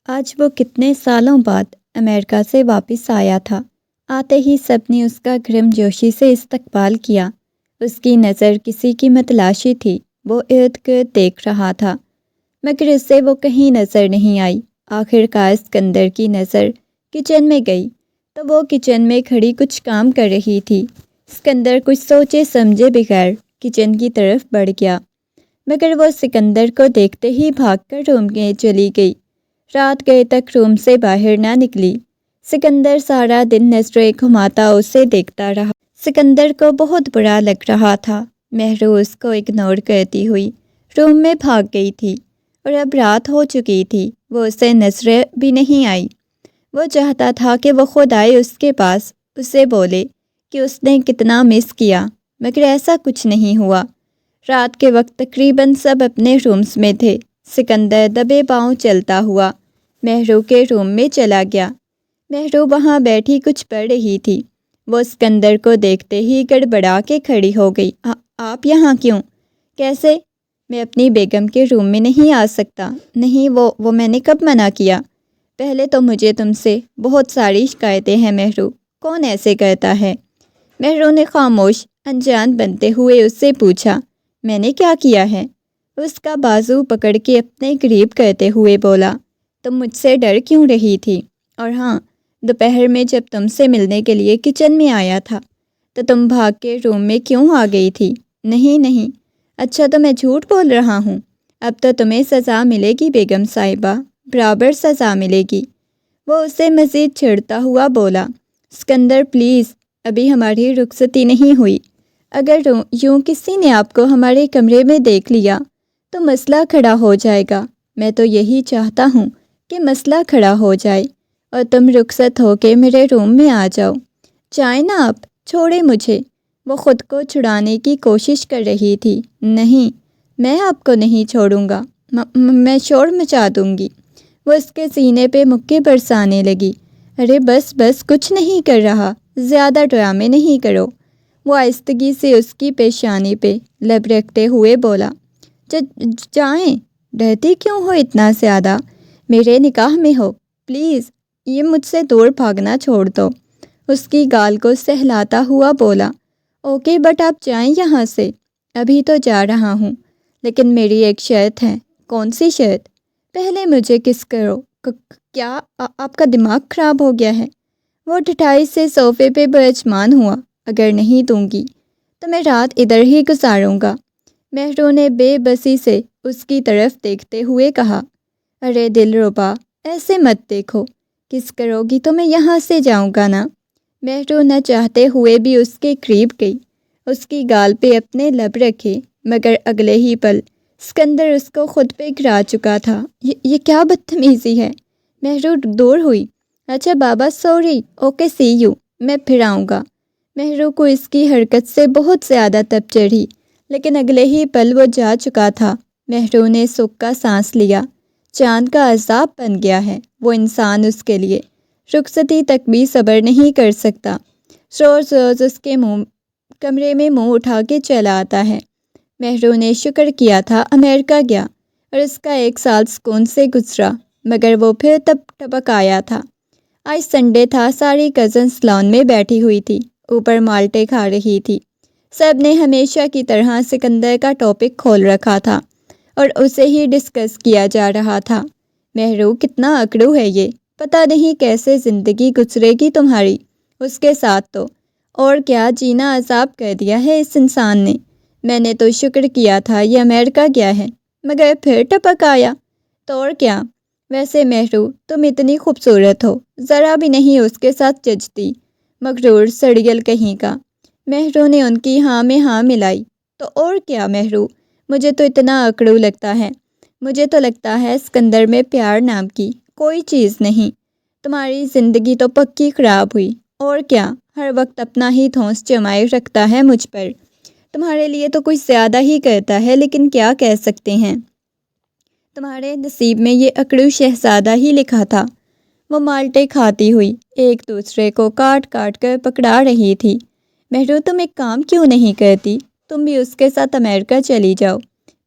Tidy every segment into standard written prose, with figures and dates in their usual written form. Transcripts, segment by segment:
آج وہ کتنے سالوں بعد امریکہ سے واپس آیا تھا۔ آتے ہی سب نے اس کا گرم جوشی سے استقبال کیا۔ اس کی نظر کسی کی متلاشی تھی۔ وہ ارد گرد دیکھ رہا تھا مگر اسے وہ کہیں نظر نہیں آئی۔ آخر کار اسکندر کی نظر کچن میں گئی تو وہ کچن میں کھڑی کچھ کام کر رہی تھی۔ اسکندر کچھ سوچے سمجھے بغیر کچن کی طرف بڑھ گیا مگر وہ سکندر کو دیکھتے ہی بھاگ کر روم میں چلی گئی۔ رات گئے تک روم سے باہر نہ نکلی۔ سکندر سارا دن نظریں گھماتا اسے دیکھتا رہا۔ سکندر کو بہت برا لگ رہا تھا۔ مہرو اس کو اگنور کرتی ہوئی روم میں بھاگ گئی تھی اور اب رات ہو چکی تھی۔ وہ اسے نظریں بھی نہیں آئی۔ وہ چاہتا تھا کہ وہ خود آئے اس کے پاس، اسے بولے کہ اس نے کتنا مس کیا، مگر ایسا کچھ نہیں ہوا۔ رات کے وقت تقریباً سب اپنے رومز میں تھے۔ سکندر دبے پاؤں چلتا ہوا مہرو کے روم میں چلا گیا۔ مہرو وہاں بیٹھی کچھ پڑھ رہی تھی۔ وہ سکندر کو دیکھتے ہی گڑبڑا کے کھڑی ہو گئی۔ آپ یہاں کیوں؟ کیسے؟ میں اپنی بیگم کے روم میں نہیں آ سکتا۔ نہیں، وہ میں نے کب منع کیا؟ پہلے تو مجھے تم سے بہت ساری شکایتیں ہیں مہرو۔ کون ایسے کرتا ہے؟ مہرو نے خاموش انجان بنتے ہوئے اس سے پوچھا۔ میں نے کیا کیا ہے؟ اس کا بازو پکڑ کے اپنے قریب کرتے ہوئے بولا۔ تم مجھ سے ڈر کیوں رہی تھی؟ اور ہاں، دوپہر میں جب تم سے ملنے کے لیے کچن میں آیا تھا تو تم بھاگ کے روم میں کیوں آ گئی تھی؟ نہیں۔ اچھا تو میں جھوٹ بول رہا ہوں؟ اب تو تمہیں سزا ملے گی بیگم صاحبہ، برابر سزا ملے گی۔ وہ اسے مزید چھڑتا ہوا بولا۔ سکندر پلیز، ابھی ہماری رخصتی نہیں ہوئی۔ اگر یوں کسی نے آپ کو ہمارے کمرے میں دیکھ لیا تو مسئلہ کھڑا ہو جائے گا۔ میں تو یہی چاہتا ہوں کہ مسئلہ کھڑا ہو جائے اور تم رخصت ہو کے میرے روم میں آ جاؤ۔ جائیں نا آپ، چھوڑے مجھے۔ وہ خود کو چھڑانے کی کوشش کر رہی تھی۔ نہیں، میں آپ کو نہیں چھوڑوں گا، میں شور مچا دوں گی۔ وہ اس کے سینے پہ مکے برسانے لگی۔ ارے بس کچھ نہیں کر رہا، زیادہ ڈرامے نہیں کرو۔ وہ آہستگی سے اس کی پیشانی پہ لب رکھتے ہوئے بولا۔ جائیں، ڈرتی کیوں ہو اتنا زیادہ؟ میرے نکاح میں ہو، پلیز یہ مجھ سے دور بھاگنا چھوڑ دو۔ اس کی گال کو سہلاتا ہوا بولا۔ اوکے بٹ آپ جائیں یہاں سے۔ ابھی تو جا رہا ہوں، لیکن میری ایک شرط ہے۔ کون سی شرط؟ پہلے مجھے کس کرو۔ کیا آپ کا دماغ خراب ہو گیا ہے؟ وہ ٹھٹائی سے صوفے پہ برجمان ہوا۔ اگر نہیں دوں گی تو میں رات ادھر ہی گزاروں گا۔ مہرو نے بے بسی سے اس کی طرف دیکھتے ہوئے کہا۔ ارے دلربا، ایسے مت دیکھو، کس کرو گی تو میں یہاں سے جاؤں گا نا۔ مہرو نہ چاہتے ہوئے بھی اس کے قریب گئی، اس کی گال پہ اپنے لب رکھے، مگر اگلے ہی پل سکندر اس کو خود پہ گرا چکا تھا۔ یہ کیا بدتمیزی ہے؟ مہرو دور ہوئی۔ اچھا بابا، سوری، اوکے سی یو، میں پھر آؤں گا۔ مہرو کو اس کی حرکت سے بہت زیادہ تپ چڑھی، لیکن اگلے ہی پل وہ جا چکا تھا۔ مہرو نے سکھ کا سانس لیا۔ چاند کا عذاب بن گیا ہے وہ انسان، اس کے لیے رخصتی تک بھی صبر نہیں کر سکتا۔ روز اس کے کمرے میں منہ اٹھا کے چلا آتا ہے۔ مہرو نے شکر کیا تھا امریکہ گیا اور اس کا 1 سال سکون سے گزرا، مگر وہ پھر ٹپک آیا تھا۔ آج سنڈے تھا، ساری کزنس لان میں بیٹھی ہوئی تھی، اوپر مالٹے کھا رہی تھی۔ سب نے ہمیشہ کی طرح سکندر کا ٹاپک کھول رکھا تھا اور اسے ہی ڈسکس کیا جا رہا تھا۔ مہرو کتنا اکڑو ہے یہ، پتہ نہیں کیسے زندگی گزرے گی تمہاری اس کے ساتھ تو۔ اور کیا جینا عذاب کر دیا ہے اس انسان نے۔ میں نے تو شکر کیا تھا یہ امریکہ گیا ہے، مگر پھر ٹپک آیا تو اور کیا۔ ویسے مہرو، تم اتنی خوبصورت ہو، ذرا بھی نہیں اس کے ساتھ جچتی، مغرور سڑیل کہیں کا۔ مہرو نے ان کی ہاں میں ہاں ملائی۔ تو اور کیا مہرو، مجھے تو اتنا اکڑو لگتا ہے۔ مجھے تو لگتا ہے سکندر میں پیار نام کی کوئی چیز نہیں۔ تمہاری زندگی تو پکی خراب ہوئی۔ اور کیا، ہر وقت اپنا ہی دھونس جمائے رکھتا ہے مجھ پر۔ تمہارے لیے تو کچھ زیادہ ہی کرتا ہے، لیکن کیا کہہ سکتے ہیں، تمہارے نصیب میں یہ اکڑو شہزادہ ہی لکھا تھا۔ وہ مالٹے کھاتی ہوئی ایک دوسرے کو کاٹ کر پکڑا رہی تھی۔ مہرو، تم ایک کام کیوں نہیں کرتی؟ تم بھی اس کے ساتھ امریکہ چلی جاؤ۔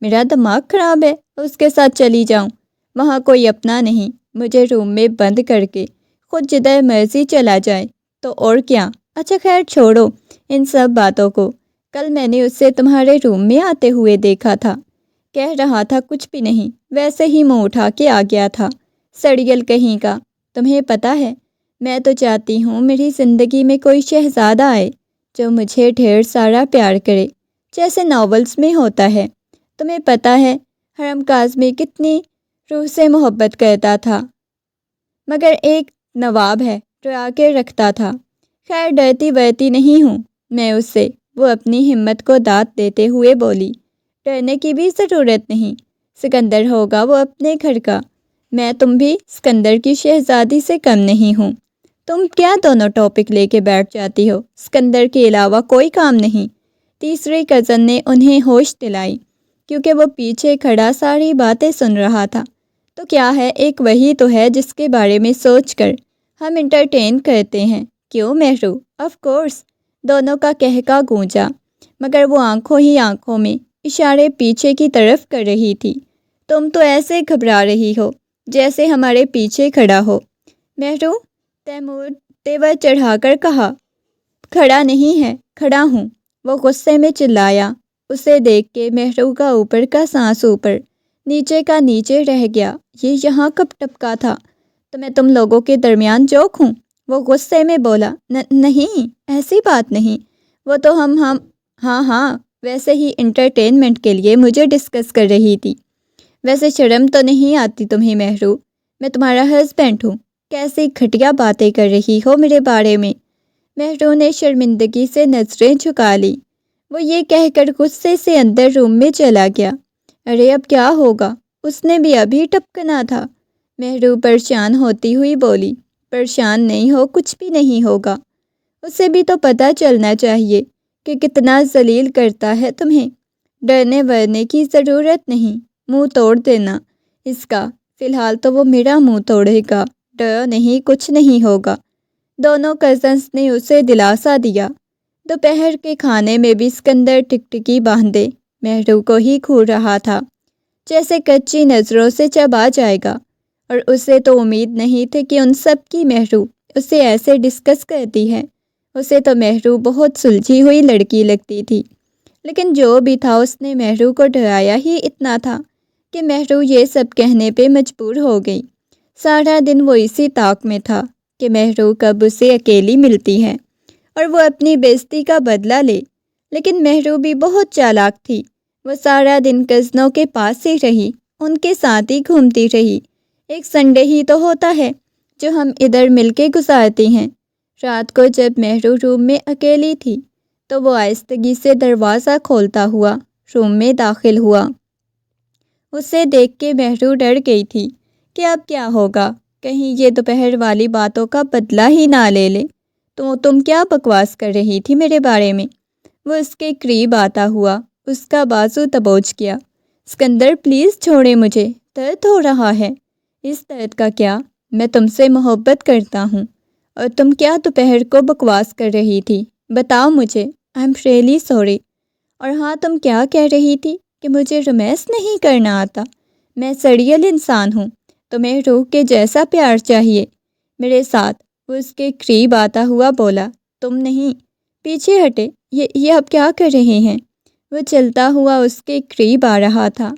میرا دماغ خراب ہے، اس کے ساتھ چلی جاؤں؟ وہاں کوئی اپنا نہیں، مجھے روم میں بند کر کے خود جدھر مرضی چلا جائے تو اور کیا۔ اچھا خیر چھوڑو ان سب باتوں کو، کل میں نے اسے تمہارے روم میں آتے ہوئے دیکھا تھا، کہہ رہا تھا کچھ بھی نہیں، ویسے ہی منہ اٹھا کے آ گیا تھا، سڑیل کہیں کا۔ تمہیں پتہ ہے میں تو چاہتی ہوں میری زندگی میں کوئی شہزادہ آئے جو مجھے ڈھیر سارا پیار کرے، جیسے ناولز میں ہوتا ہے۔ تمہیں پتہ ہے حرم کاظمی کتنی روح سے محبت کرتا تھا، مگر ایک نواب ہے ڈرا کے رکھتا تھا۔ خیر ڈرتی ورتی نہیں ہوں میں اس سے، وہ اپنی ہمت کو داد دیتے ہوئے بولی۔ ڈرنے کی بھی ضرورت نہیں، سکندر ہوگا وہ اپنے گھر کا، میں تم بھی سکندر کی شہزادی سے کم نہیں ہوں۔ تم کیا دونوں ٹاپک لے کے بیٹھ جاتی ہو، سکندر کے علاوہ کوئی کام نہیں۔ تیسری کزن نے انہیں ہوش دلائی، کیونکہ وہ پیچھے کھڑا ساری باتیں سن رہا تھا۔ تو کیا ہے، ایک وہی تو ہے جس کے بارے میں سوچ کر ہم انٹرٹین کرتے ہیں، کیوں مہرو؟ آف کورس، دونوں کا کہکا گونجا، مگر وہ آنکھوں ہی آنکھوں میں اشارے پیچھے کی طرف کر رہی تھی۔ تم تو ایسے گھبرا رہی ہو جیسے ہمارے پیچھے کھڑا ہو۔ مہرو، تیمور تیور چڑھا کر کہا۔ کھڑا نہیں ہے، کھڑا ہوں، وہ غصے میں چلایا۔ اسے دیکھ کے مہرو کا اوپر کا سانس اوپر، نیچے کا نیچے رہ گیا۔ یہ یہاں کب ٹپکا تھا؟ تو میں تم لوگوں کے درمیان جوک ہوں؟ وہ غصے میں بولا۔ نہیں، ایسی بات نہیں، وہ تو ہم ہاں ویسے ہی انٹرٹینمنٹ کے لیے مجھے ڈسکس کر رہی تھی۔ ویسے شرم تو نہیں آتی تمہیں مہرو؟ میں تمہارا ہسبینڈ ہوں، کیسی گھٹیا باتیں کر رہی ہو میرے بارے میں۔ مہرو نے شرمندگی سے نظریں جھکا لی۔ وہ یہ کہہ کر غصے سے اندر روم میں چلا گیا۔ ارے اب کیا ہوگا، اس نے بھی ابھی ٹپکنا تھا۔ مہرو پریشان ہوتی ہوئی بولی۔ پریشان نہیں ہو، کچھ بھی نہیں ہوگا۔ اسے بھی تو پتہ چلنا چاہیے کہ کتنا ذلیل کرتا ہے تمہیں۔ ڈرنے ورنے کی ضرورت نہیں، منہ توڑ دینا اس کا۔ فی الحال تو وہ میرا منہ توڑے گا، ڈرو نہیں، کچھ نہیں ہوگا۔ دونوں کزنس نے اسے دلاسا دیا۔ دوپہر کے کھانے میں بھی سکندر ٹکٹکی باندھے مہرو کو ہی گھور رہا تھا، جیسے کچی نظروں سے چبا جائے گا، اور اسے تو امید نہیں تھی کہ ان سب کی مہرو اسے ایسے ڈسکس کرتی ہے۔ اسے تو مہرو بہت سلجھی ہوئی لڑکی لگتی تھی، لیکن جو بھی تھا اس نے مہرو کو ڈرایا ہی اتنا تھا کہ مہرو یہ سب کہنے پہ مجبور ہو گئی۔ سارا دن وہ اسی طاق میں تھا کہ مہرو کب اسے اکیلی ملتی ہے اور وہ اپنی بے عزتی کا بدلہ لے۔ لیکن مہرو بھی بہت چالاک تھی، وہ سارا دن کزنوں کے پاس ہی رہی، ان کے ساتھ ہی گھومتی رہی۔ ایک سنڈے ہی تو ہوتا ہے جو ہم ادھر مل کے گزارتی ہیں۔ رات کو جب مہرو روم میں اکیلی تھی تو وہ آہستگی سے دروازہ کھولتا ہوا روم میں داخل ہوا۔ اسے دیکھ کے مہرو ڈر گئی تھی کہ اب کیا ہوگا، کہیں یہ دوپہر والی باتوں کا بدلہ ہی نہ لے لے۔ تو تم کیا بکواس کر رہی تھی میرے بارے میں؟ وہ اس کے قریب آتا ہوا اس کا بازو دبوچ گیا۔ سکندر پلیز چھوڑے مجھے، درد ہو رہا ہے۔ اس درد کا کیا، میں تم سے محبت کرتا ہوں، اور تم کیا دوپہر کو بکواس کر رہی تھی؟ بتاؤ مجھے، آئی ایم ریئلی سوری۔ اور ہاں تم کیا کہہ رہی تھی کہ مجھے رومانس نہیں کرنا آتا؟ میں سڑیل انسان ہوں، تمہیں روح کے جیسا پیار چاہیے میرے ساتھ۔ وہ اس کے قریب آتا ہوا بولا۔ تم نہیں، پیچھے ہٹے، یہ اب کیا کر رہے ہیں؟ وہ چلتا ہوا اس کے قریب آ رہا تھا۔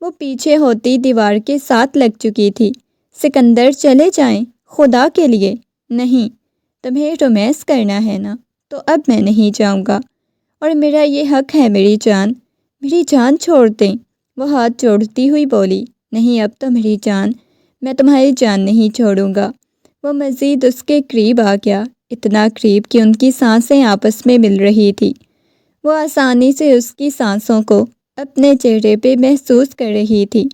وہ پیچھے ہوتی دیوار کے ساتھ لگ چکی تھی۔ سکندر چلے جائیں، خدا کے لیے۔ نہیں، تمہیں رومانس کرنا ہے نا، تو اب میں نہیں جاؤں گا، اور میرا یہ حق ہے میری جان چھوڑ دیں۔ وہ ہاتھ جوڑتی ہوئی بولی۔ نہیں اب تو میری جان، میں تمہاری جان نہیں چھوڑوں گا۔ وہ مزید اس کے قریب آ گیا، اتنا قریب کہ ان کی سانسیں آپس میں مل رہی تھی۔ وہ آسانی سے اس کی سانسوں کو اپنے چہرے پہ محسوس کر رہی تھی۔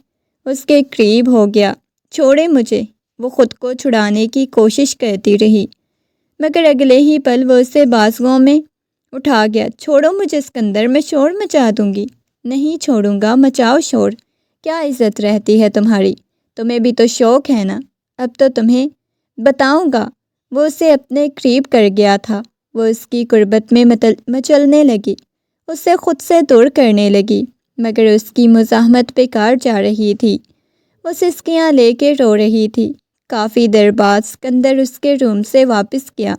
اس کے قریب ہو گیا۔ چھوڑے مجھے، وہ خود کو چھڑانے کی کوشش کرتی رہی، مگر اگلے ہی پل وہ اسے بازوؤں میں اٹھا گیا۔ چھوڑو مجھے سکندر، میں شور مچا دوں گی۔ نہیں چھوڑوں گا، مچاؤ شور، کیا عزت رہتی ہے تمہاری؟ تمہیں بھی تو شوق ہے نا، اب تو تمہیں بتاؤں گا۔ وہ اسے اپنے قریب کر گیا تھا۔ وہ اس کی قربت میں مچلنے لگی، اسے خود سے دور کرنے لگی، مگر اس کی مزاحمت بیکار جا رہی تھی۔ وہ سسکیاں لے کے رو رہی تھی۔ کافی دیر بعد سکندر اس کے روم سے واپس گیا۔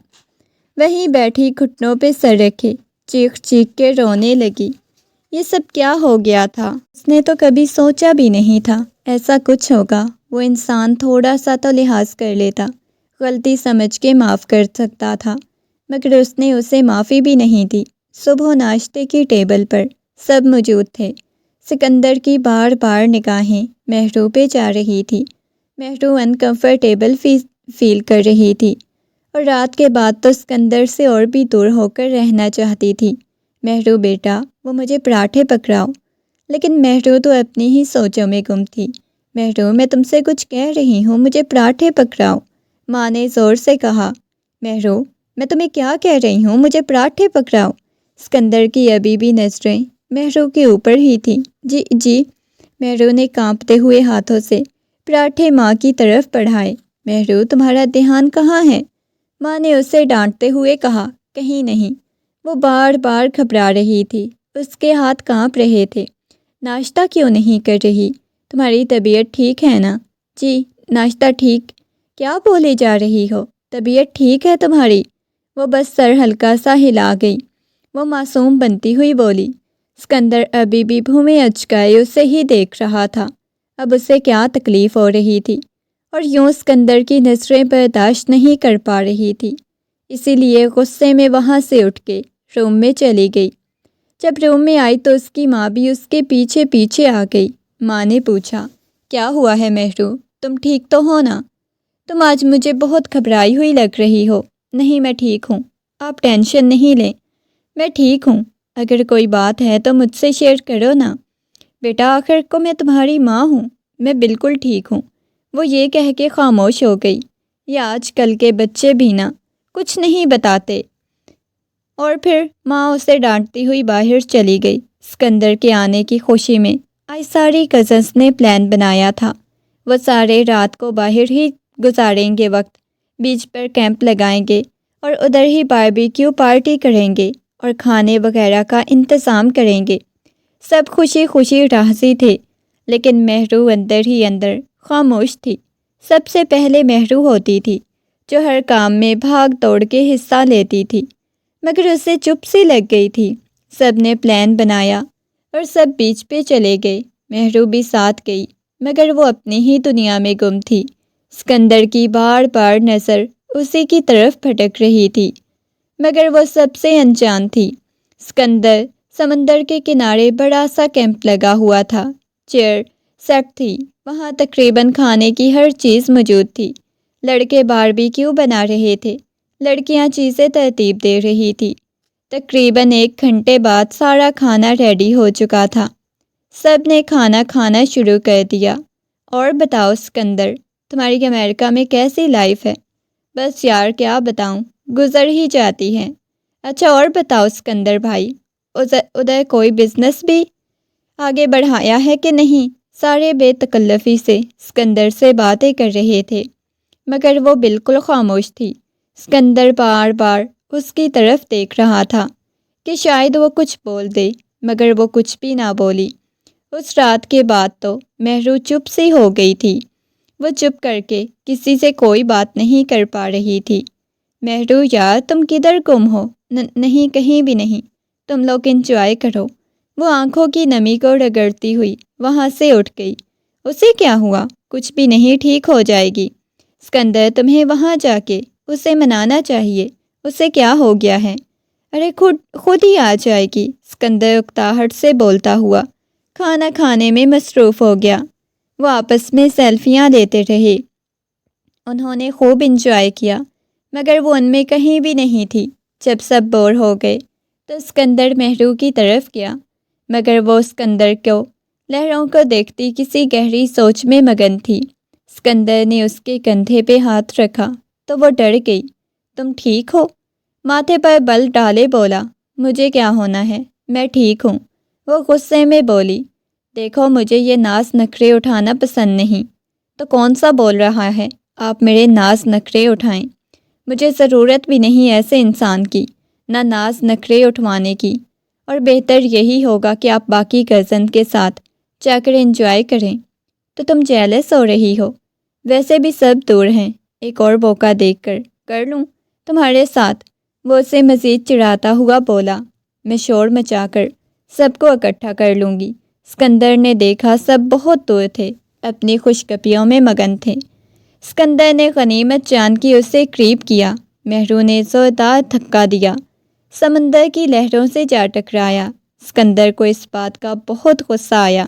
وہیں بیٹھی گھٹنوں پہ سر رکھے چیخ چیخ کے رونے لگی۔ یہ سب کیا ہو گیا تھا؟ اس نے تو کبھی سوچا بھی نہیں تھا ایسا کچھ ہوگا۔ وہ انسان تھوڑا سا تو لحاظ کر لیتا، غلطی سمجھ کے معاف کر سکتا تھا، مگر اس نے اسے معافی بھی نہیں دی۔ صبح ناشتے کی ٹیبل پر سب موجود تھے۔ سکندر کی بار بار نگاہیں مہرو پہ جا رہی تھی۔ مہرو انکمفرٹیبل فیل کر رہی تھی، اور رات کے بعد تو سکندر سے اور بھی دور ہو کر رہنا چاہتی تھی۔ مہرو بیٹا، وہ مجھے پراٹھے پکڑاؤ۔ لیکن مہرو تو اپنی ہی سوچوں میں گم تھی۔ مہرو، میں تم سے کچھ کہہ رہی ہوں، مجھے پراٹھے پکڑاؤ، ماں نے زور سے کہا۔ مہرو، میں تمہیں کیا کہہ رہی ہوں، مجھے پراٹھے پکڑاؤ۔ سکندر کی ابھی بھی نظریں مہرو کے اوپر ہی تھی۔ جی جی، مہرو نے کانپتے ہوئے ہاتھوں سے پراٹھے ماں کی طرف بڑھائے۔ مہرو، تمہارا دھیان کہاں ہے؟ ماں نے اسے ڈانٹتے ہوئے کہا۔ کہیں نہیں۔ وہ بار بار گھبرا رہی تھی، اس کے ہاتھ کانپ رہے تھے۔ ناشتہ کیوں نہیں کر رہی؟ تمہاری طبیعت ٹھیک ہے نا؟ جی، ناشتہ ٹھیک۔ کیا بولے جا رہی ہو؟ طبیعت ٹھیک ہے تمہاری؟ وہ بس سر ہلکا سا ہلا گئی۔ وہ معصوم بنتی ہوئی بولی۔ سکندر ابھی بھی بھویں اچکائے اسے ہی دیکھ رہا تھا۔ اب اسے کیا تکلیف ہو رہی تھی، اور یوں سکندر کی نظریں برداشت نہیں کر پا رہی تھی، اسی لیے غصے میں وہاں سے اٹھ کے روم میں چلی گئی۔ جب روم میں آئی تو اس کی ماں بھی اس کے پیچھے پیچھے آ گئی۔ ماں نے پوچھا، کیا ہوا ہے مہرو؟ تم ٹھیک تو ہو نا؟ تم آج مجھے بہت گھبرائی ہوئی لگ رہی ہو۔ نہیں، میں ٹھیک ہوں، آپ ٹینشن نہیں لیں، میں ٹھیک ہوں۔ اگر کوئی بات ہے تو مجھ سے شیئر کرو نا۔ بیٹا، آخر کو میں تمہاری ماں ہوں، میں بالکل ٹھیک ہوں۔ وہ یہ کہہ کے خاموش ہو گئی۔ یہ آج کل کے بچے بھی نا کچھ نہیں بتاتے۔ اور پھر ماں اسے ڈانٹتی ہوئی باہر چلی گئی۔ سکندر کے آنے کی خوشی میں آج ساری کزنس نے پلان بنایا تھا۔ وہ سارے رات کو باہر ہی گزاریں گے، وقت بیچ پر کیمپ لگائیں گے اور ادھر ہی باربیکیو پارٹی کریں گے اور کھانے وغیرہ کا انتظام کریں گے۔ سب خوشی خوشی راضی تھے، لیکن مہرو اندر ہی اندر خاموش تھی۔ سب سے پہلے مہرو ہوتی تھی جو ہر کام میں بھاگ دوڑ کے حصہ لیتی تھی، مگر اسے چپ سی لگ گئی تھی۔ سب نے پلان بنایا اور سب بیچ پہ چلے گئے۔ مہرو بھی ساتھ گئی، مگر وہ اپنی ہی دنیا میں گم تھی۔ سکندر کی بار بار نظر اسی کی طرف بھٹک رہی تھی، مگر وہ سب سے انجان تھی۔ سمندر کے کنارے بڑا سا کیمپ لگا ہوا تھا۔ چیئر سیٹ تھی، وہاں تقریباً کھانے کی ہر چیز موجود تھی۔ لڑکے باربیکیو بنا رہے تھے، لڑکیاں چیزیں ترتیب دے رہی تھی۔ تقریباً 1 گھنٹے بعد سارا کھانا ریڈی ہو چکا تھا۔ سب نے کھانا کھانا شروع کر دیا۔ اور بتاؤ سکندر، تمہاری امریکہ میں کیسی لائف ہے؟ بس یار کیا بتاؤں، گزر ہی جاتی ہے۔ اچھا اور بتاؤ سکندر بھائی، ادھر کوئی بزنس بھی آگے بڑھایا ہے کہ نہیں؟ سارے بے تکلفی سے سکندر سے باتیں کر رہے تھے، مگر وہ بالکل خاموش تھی۔ سکندر بار بار اس کی طرف دیکھ رہا تھا کہ شاید وہ کچھ بول دے، مگر وہ کچھ بھی نہ بولی۔ اس رات کے بعد تو مہرو چپ سی ہو گئی تھی۔ وہ چپ کر کے کسی سے کوئی بات نہیں کر پا رہی تھی۔ مہرو یار، تم کدھر گم ہو؟ نہیں، کہیں بھی نہیں، تم لوگ انجوائے کرو۔ وہ آنکھوں کی نمی کو رگڑتی ہوئی وہاں سے اٹھ گئی۔ اسے کیا ہوا؟ کچھ بھی نہیں، ٹھیک ہو جائے گی۔ سکندر، تمہیں وہاں جا کے اسے منانا چاہیے۔ اسے کیا ہو گیا ہے؟ ارے خود ہی آ جائے گی، سکندر اکتاہٹ سے بولتا ہوا کھانا کھانے میں مصروف ہو گیا۔ وہ آپس میں سیلفیاں لیتے رہے۔ انہوں نے خوب انجوائے کیا، مگر وہ ان میں کہیں بھی نہیں تھی۔ جب سب بور ہو گئے تو سکندر مہرو کی طرف گیا، مگر وہ سکندر کو لہروں کو دیکھتی کسی گہری سوچ میں مگن تھی۔ سکندر نے اس کے کندھے پہ ہاتھ رکھا تو وہ ڈر گئی۔ تم ٹھیک ہو؟ ماتھے پر بل ڈالے بولا، مجھے کیا ہونا ہے، میں ٹھیک ہوں۔ وہ غصے میں بولی، دیکھو مجھے یہ ناز نخرے اٹھانا پسند نہیں۔ تو کون سا بول رہا ہے آپ میرے ناز نخرے اٹھائیں؟ مجھے ضرورت بھی نہیں ایسے انسان کی، نہ ناز نخرے اٹھوانے کی، اور بہتر یہی ہوگا کہ آپ باقی کزن کے ساتھ جا کر انجوائے کریں۔ تو تم جیلس ہو رہی ہو؟ ویسے بھی سب دور ہیں، ایک اور موقع دیکھ کر لوں تمہارے ساتھ، وہ اسے مزید چڑھاتا ہوا بولا۔ میں شور مچا کر سب کو اکٹھا کر لوں گی۔ اسکندر نے دیکھا سب بہت دور تھے، اپنی خوشگپیوں میں مگن تھے۔ اسکندر نے غنیمت جان کی اسے قریب کیا۔ مہرو نے زوردار دھکا دیا، سمندر کی لہروں سے جا ٹکرایا۔ اسکندر کو اس بات کا بہت غصہ آیا۔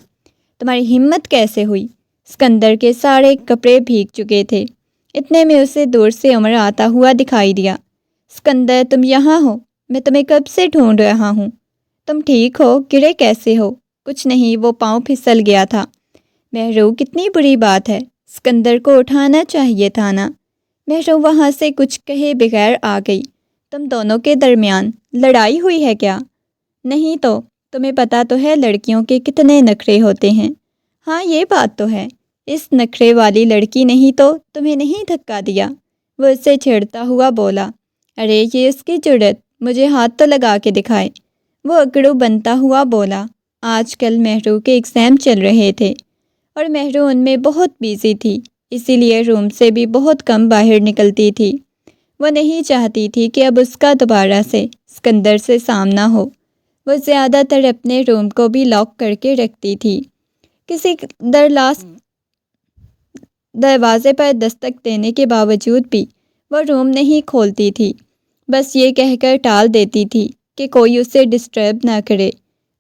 تمہاری ہمت کیسے ہوئی؟ اسکندر کے سارے کپڑے بھیگ چکے تھے۔ اتنے میں اسے دور سے عمر آتا ہوا دکھائی دیا۔ اسکندر تم یہاں ہو؟ میں تمہیں کب سے ڈھونڈ رہا ہوں۔ تم ٹھیک ہو؟ گرے کیسے ہو؟ کچھ نہیں، وہ پاؤں پھسل گیا تھا۔ مہرو کتنی بری بات ہے، اسکندر کو اٹھانا چاہیے تھا نا۔ مہرو وہاں سے کچھ کہے بغیر آ گئی۔ تم دونوں کے درمیان لڑائی ہوئی ہے کیا؟ نہیں تو، تمہیں پتہ تو ہے لڑکیوں کے کتنے نخرے ہوتے ہیں۔ ہاں یہ بات تو ہے، اس نخرے والی لڑکی نہیں تو تمہیں نہیں دھکا دیا؟ وہ اسے چھیڑتا ہوا بولا۔ ارے یہ اس کی جرأت، مجھے ہاتھ تو لگا کے دکھائے۔ وہ اکڑو بنتا ہوا بولا۔ آج کل مہرو کے ایگزام چل رہے تھے اور مہرو ان میں بہت بیزی تھی، اسی لیے روم سے بھی بہت کم باہر نکلتی تھی۔ وہ نہیں چاہتی تھی کہ اب اس کا دوبارہ سے اسکندر سے سامنا ہو۔ وہ زیادہ تر اپنے روم کو بھی لاک کر کے رکھتی تھی۔ کسی دروازے پر دستک دینے کے باوجود بھی وہ روم نہیں کھولتی تھی، بس یہ کہہ کر ٹال دیتی تھی کہ کوئی اسے ڈسٹرب نہ کرے،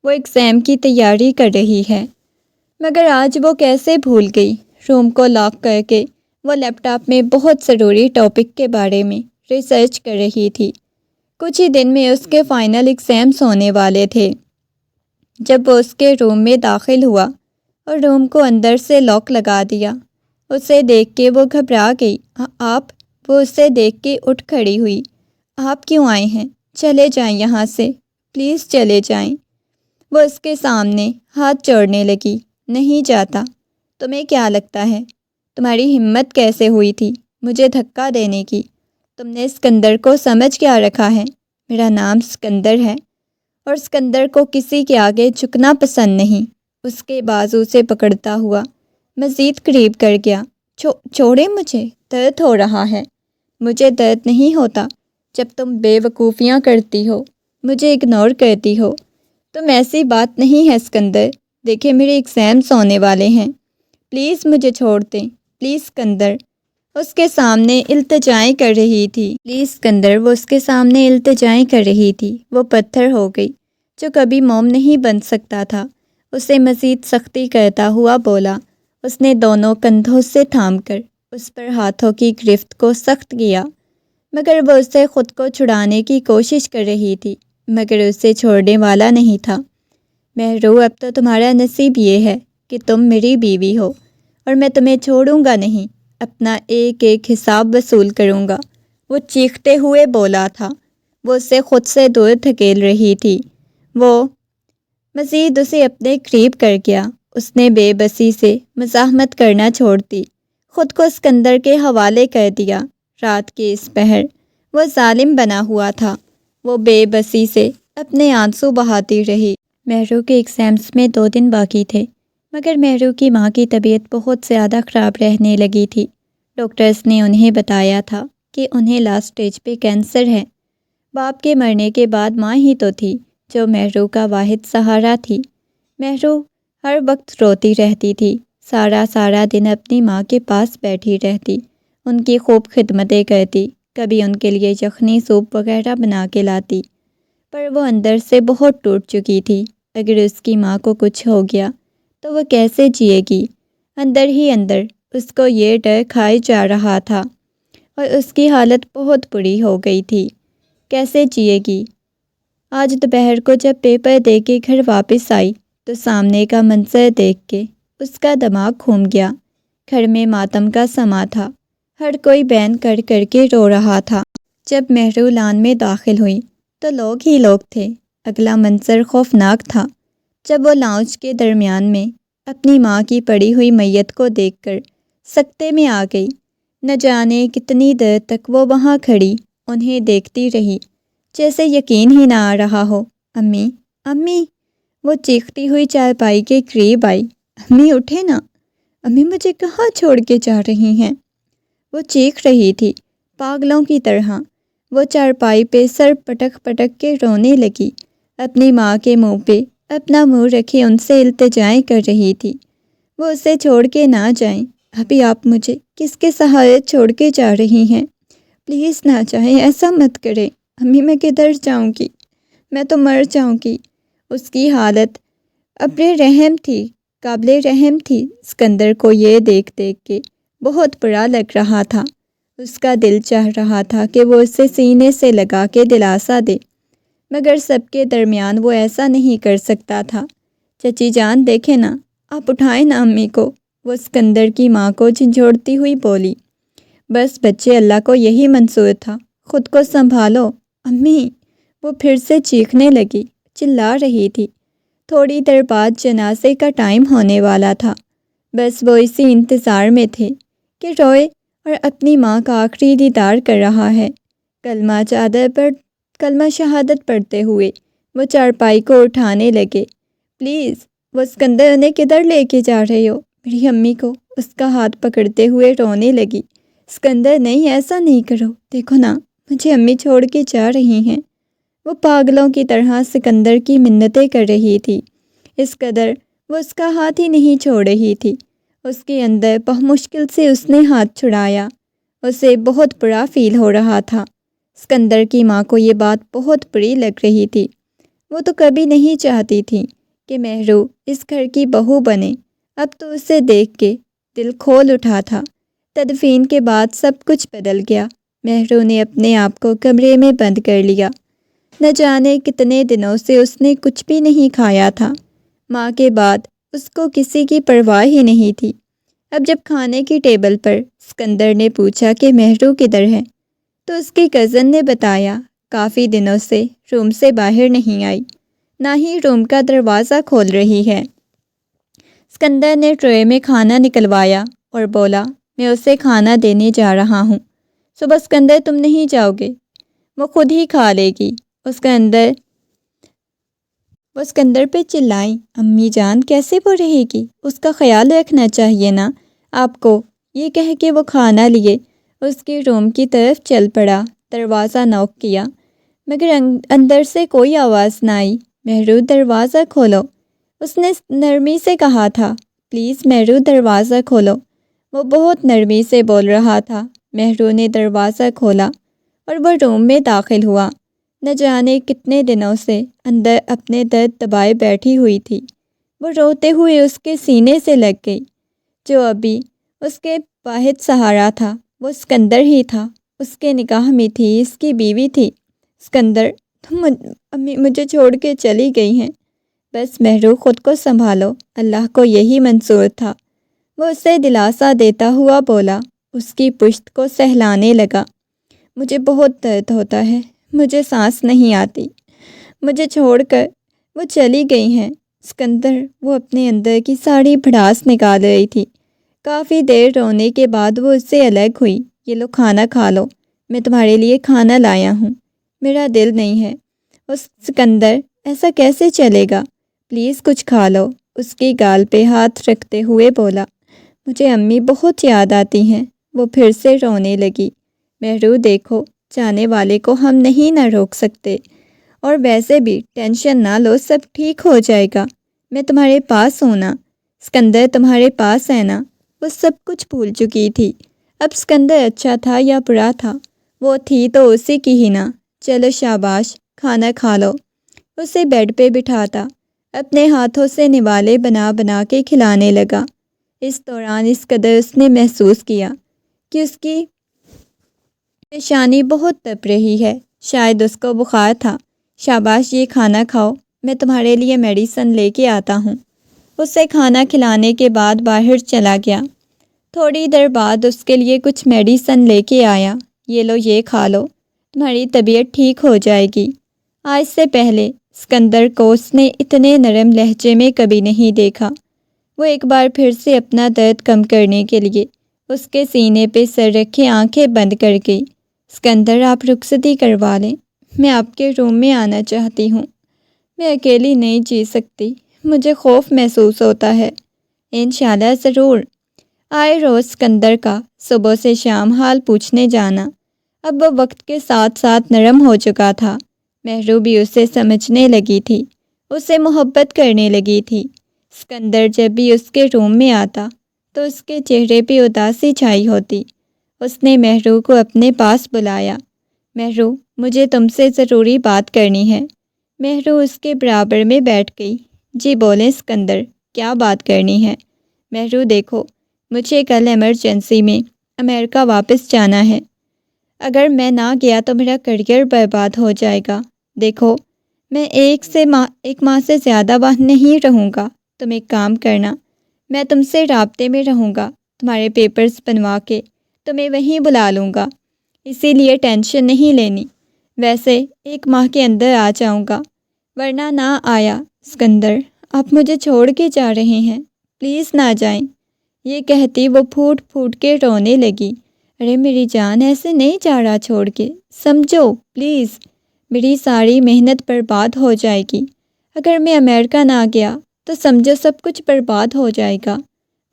وہ ایگزام کی تیاری کر رہی ہے۔ مگر آج وہ کیسے بھول گئی؟ روم کو لاک کر کے وہ لیپ ٹاپ میں بہت ضروری ٹاپک کے بارے میں ریسرچ کر رہی تھی۔ کچھ ہی دن میں اس کے فائنل ایگزامس ہونے والے تھے۔ جب وہ اس کے روم میں داخل ہوا اور روم کو اندر سے لاک لگا دیا، اسے دیکھ کے وہ گھبرا گئی۔ آپ؟ وہ اسے دیکھ کے اٹھ کھڑی ہوئی۔ آپ کیوں آئے ہیں؟ چلے جائیں یہاں سے، پلیز چلے جائیں۔ وہ اس کے سامنے ہاتھ جوڑنے لگی۔ نہیں جاتا۔ تمہیں کیا لگتا ہے؟ تمہاری ہمت کیسے ہوئی تھی مجھے دھکا دینے کی؟ تم نے اسکندر کو سمجھ کیا رکھا ہے؟ میرا نام اسکندر ہے اور اسکندر کو کسی کے آگے جھکنا پسند نہیں۔ اس کے بازو سے پکڑتا ہوا مزید قریب کر گیا۔ چھوڑے مجھے، درد ہو رہا ہے۔ مجھے درد نہیں ہوتا جب تم بے وقوفیاں کرتی ہو، مجھے اگنور کرتی ہو۔ تم ایسی بات نہیں ہے اسکندر، دیکھیں میرے ایگزامس ہونے والے ہیں، پلیز مجھے چھوڑ دیں، پلیز اسکندر۔ اس کے سامنے التجائیں کر رہی تھی۔ پلیز اسکندر، وہ اس کے سامنے التجائیں کر رہی تھی۔ وہ پتھر ہو گئی جو کبھی موم نہیں بن سکتا تھا۔ اسے مزید سختی کرتا ہوا بولا۔ اس نے دونوں کندھوں سے تھام کر اس پر ہاتھوں کی گرفت کو سخت کیا، مگر وہ اسے خود کو چھڑانے کی کوشش کر رہی تھی، مگر اسے چھوڑنے والا نہیں تھا۔ مہرو، اب تو تمہارا نصیب یہ ہے کہ تم میری بیوی ہو اور میں تمہیں چھوڑوں گا نہیں، اپنا ایک ایک حساب وصول کروں گا، وہ چیختے ہوئے بولا تھا۔ وہ اسے خود سے دور دھکیل رہی تھی۔ وہ مزید اسے اپنے قریب کر گیا۔ اس نے بے بسی سے مزاحمت کرنا چھوڑ دی، خود کو اسکندر کے حوالے کر دیا۔ رات کے اس پہر وہ ظالم بنا ہوا تھا۔ وہ بے بسی سے اپنے آنسو بہاتی رہی۔ مہرو کے ایگزامس میں 2 دن باقی تھے، مگر مہرو کی ماں کی طبیعت بہت زیادہ خراب رہنے لگی تھی۔ ڈاکٹرز نے انہیں بتایا تھا کہ انہیں لاسٹ سٹیج پہ کینسر ہے۔ باپ کے مرنے کے بعد ماں ہی تو تھی جو مہرو کا واحد سہارا تھی۔ مہرو ہر وقت روتی رہتی تھی، سارا دن اپنی ماں کے پاس بیٹھی رہتی، ان کی خوب خدمتیں کرتی، کبھی ان کے لیے یخنی سوپ وغیرہ بنا کے لاتی، پر وہ اندر سے بہت ٹوٹ چکی تھی۔ اگر اس کی ماں کو کچھ ہو گیا تو وہ کیسے جیے گی؟ اندر ہی اندر اس کو یہ ڈر کھائے جا رہا تھا اور اس کی حالت بہت بری ہو گئی تھی۔ کیسے جیے گی؟ آج دوپہر کو جب پیپر دے کے گھر واپس آئی تو سامنے کا منظر دیکھ کے اس کا دماغ گھوم گیا۔ گھر میں ماتم کا سما تھا، ہر کوئی بین کر کر کے رو رہا تھا۔ جب مہرو لان میں داخل ہوئی تو لوگ ہی لوگ تھے۔ اگلا منظر خوفناک تھا جب وہ لاؤنج کے درمیان میں اپنی ماں کی پڑی ہوئی میت کو دیکھ کر سکتے میں آ گئی۔ نہ جانے کتنی دیر تک وہ وہاں کھڑی انہیں دیکھتی رہی، جیسے یقین ہی نہ آ رہا ہو۔ امی، امی! وہ چیختی ہوئی چارپائی کے قریب آئی۔ امی اٹھے نا! امی مجھے کہاں چھوڑ کے جا رہی ہیں؟ وہ چیخ رہی تھی پاگلوں کی طرح۔ وہ چارپائی پہ سر پٹک پٹک کے رونے لگی، اپنی ماں کے منہ پہ اپنا منہ رکھے ان سے التجائیں کر رہی تھی وہ اسے چھوڑ کے نہ جائیں۔ ابھی آپ مجھے کس کے سہارے چھوڑ کے جا رہی ہیں؟ پلیز نہ جائیں، ایسا مت کریں۔ امی میں کدھر جاؤں گی؟ میں تو مر جاؤں گی۔ اس کی حالت قابل رحم تھی۔ اسکندر کو یہ دیکھ کے بہت برا لگ رہا تھا۔ اس کا دل چاہ رہا تھا کہ وہ اسے سینے سے لگا کے دلاسا دے، مگر سب کے درمیان وہ ایسا نہیں کر سکتا تھا۔ چچی جان دیکھیں نا، آپ اٹھائیں نا امی کو، وہ اسکندر کی ماں کو جھنجھوڑتی ہوئی بولی۔ بس بچے، اللہ کو یہی منظور تھا، خود کو سنبھالو امی۔ وہ پھر سے چیخنے لگی، چلا رہی تھی۔ تھوڑی دیر بعد جنازے کا ٹائم ہونے والا تھا۔ بس وہ اسی انتظار میں تھے کہ روئے اور اپنی ماں کا آخری دیدار کر رہا ہے۔ کلمہ شہادت پڑھتے ہوئے وہ چارپائی کو اٹھانے لگے۔ پلیز، وہ اسکندر، انہیں کدھر لے کے جا رہے ہو؟ میری امی کو اس کا ہاتھ پکڑتے ہوئے رونے لگی۔ اسکندر نہیں، ایسا نہیں کرو، دیکھو نا مجھے امی چھوڑ کے جا رہی ہیں۔ وہ پاگلوں کی طرح سکندر کی منتیں کر رہی تھی، اس قدر وہ اس کا ہاتھ ہی نہیں چھوڑ رہی تھی۔ اس کے اندر بہت مشکل سے اس نے ہاتھ چھڑایا۔ اسے بہت برا فیل ہو رہا تھا۔ سکندر کی ماں کو یہ بات بہت بری لگ رہی تھی۔ وہ تو کبھی نہیں چاہتی تھی کہ مہرو اس گھر کی بہو بنے۔ اب تو اسے دیکھ کے دل کھول اٹھا تھا۔ تدفین کے بعد سب کچھ بدل گیا۔ مہرو نے اپنے آپ کو کمرے میں بند کر لیا۔ نہ جانے کتنے دنوں سے اس نے کچھ بھی نہیں کھایا تھا۔ ماں کے بعد اس کو کسی کی پرواہ ہی نہیں تھی۔ اب جب کھانے کی ٹیبل پر سکندر نے پوچھا کہ مہرو کدھر ہے، تو اس کی کزن نے بتایا کافی دنوں سے روم سے باہر نہیں آئی، نہ ہی روم کا دروازہ کھول رہی ہے۔ سکندر نے ٹرے میں کھانا نکلوایا اور بولا، میں اسے کھانا دینے جا رہا ہوں۔ صبح سکندر تم نہیں جاؤ گے، وہ خود ہی کھا لے گی۔ وہ سکندر پہ چلائیں، امی جان کیسے وہ رہے گی؟ اس کا خیال رکھنا چاہیے نا آپ کو۔ یہ کہہ کے وہ کھانا لیے اس کے روم کی طرف چل پڑا۔ دروازہ نوک کیا، مگر اندر سے کوئی آواز نہ آئی۔ مہرو دروازہ کھولو، اس نے نرمی سے کہا تھا۔ پلیز مہرو دروازہ کھولو، وہ بہت نرمی سے بول رہا تھا۔ مہرو نے دروازہ کھولا اور وہ روم میں داخل ہوا۔ نہ جانے کتنے دنوں سے اندر اپنے درد دبائے بیٹھی ہوئی تھی۔ وہ روتے ہوئے اس کے سینے سے لگ گئی۔ جو ابھی اس کے واحد سہارا تھا وہ سکندر ہی تھا۔ اس کے نکاح میں تھی، اس کی بیوی تھی۔ سکندر، تم امی مجھے چھوڑ کے چلی گئی ہیں۔ بس مہرو، خود کو سنبھالو، اللہ کو یہی منظور تھا، وہ اسے دلاسا دیتا ہوا بولا۔ اس کی پشت کو سہلانے لگا۔ مجھے بہت درد ہوتا ہے، مجھے سانس نہیں آتی، مجھے چھوڑ کر وہ چلی گئی ہیں۔ سکندر، وہ اپنے اندر کی ساری بھڑاس نکال رہی تھی۔ کافی دیر رونے کے بعد وہ اس سے الگ ہوئی۔ یہ لو کھانا کھا لو، میں تمہارے لیے کھانا لایا ہوں۔ میرا دل نہیں ہے۔ سکندر، ایسا کیسے چلے گا؟ پلیز کچھ کھا لو، اس کی گال پہ ہاتھ رکھتے ہوئے بولا۔ مجھے امی بہت یاد آتی ہیں۔ وہ پھر سے رونے لگی۔ مہرو دیکھو، جانے والے کو ہم نہیں نہ روک سکتے، اور ویسے بھی ٹینشن نہ لو، سب ٹھیک ہو جائے گا، میں تمہارے پاس ہوں نا۔ سکندر تمہارے پاس ہے نا؟ وہ سب کچھ بھول چکی تھی۔ اب سکندر اچھا تھا یا برا تھا، وہ تھی تو اسی کی ہی نا۔ چلو شاباش، کھانا کھا لو۔ اسے بیڈ پہ بٹھاتا اپنے ہاتھوں سے نوالے بنا بنا کے کھلانے لگا۔ اس دوران اس قدر اس نے محسوس کیا کہ اس کی پیشانی بہت تپ رہی ہے، شاید اس کو بخار تھا۔ شاباش، یہ کھانا کھاؤ، میں تمہارے لیے میڈیسن لے کے آتا ہوں۔ اسے کھانا کھلانے کے بعد باہر چلا گیا۔ تھوڑی دیر بعد اس کے لیے کچھ میڈیسن لے کے آیا۔ یہ لو، یہ کھا لو، تمہاری طبیعت ٹھیک ہو جائے گی۔ آج سے پہلے سکندر کو اس نے اتنے نرم لہجے میں کبھی نہیں دیکھا۔ وہ ایک بار پھر سے اپنا درد کم کرنے کے لیے اس کے سینے پہ سر رکھے آنکھیں بند کر گئی۔ سکندر، آپ رخصتی کروا لیں، میں آپ کے روم میں آنا چاہتی ہوں، میں اکیلی نہیں جی سکتی، مجھے خوف محسوس ہوتا ہے۔ انشاءاللہ ضرور، آئے روز اسکندر کا صبح سے شام حال پوچھنے جانا اب وہ وقت کے ساتھ ساتھ نرم ہو چکا تھا۔ مہرو بھی اسے سمجھنے لگی تھی، اسے محبت کرنے لگی تھی۔ اسکندر جب بھی اس کے روم میں آتا تو اس کے چہرے پہ اداسی چھائی ہوتی۔ اس نے مہرو کو اپنے پاس بلایا۔ مہرو، مجھے تم سے ضروری بات کرنی ہے۔ مہرو اس کے برابر میں بیٹھ گئی۔ جی بولیں اسکندر، کیا بات کرنی ہے؟ مہرو دیکھو، مجھے کل ایمرجنسی میں امریکہ واپس جانا ہے۔ اگر میں نہ گیا تو میرا کریئر برباد ہو جائے گا۔ دیکھو، میں ایک ماہ سے زیادہ وہاں نہیں رہوں گا۔ تم ایک کام کرنا، میں تم سے رابطے میں رہوں گا، تمہارے پیپرز بنوا کے تمہیں وہیں بلا لوں گا، اسی لیے ٹینشن نہیں لینی۔ ویسے 1 ماہ کے اندر آ جاؤں گا، ورنہ نہ آیا۔ اسکندر، آپ مجھے چھوڑ کے جا رہے ہیں، پلیز نہ جائیں۔ یہ کہتی وہ پھوٹ پھوٹ کے رونے لگی۔ ارے میری جان، ایسے نہیں جا رہا چھوڑ کے، سمجھو پلیز، میری ساری محنت برباد ہو جائے گی۔ اگر میں امریکہ نہ گیا تو سمجھو سب کچھ برباد ہو جائے گا۔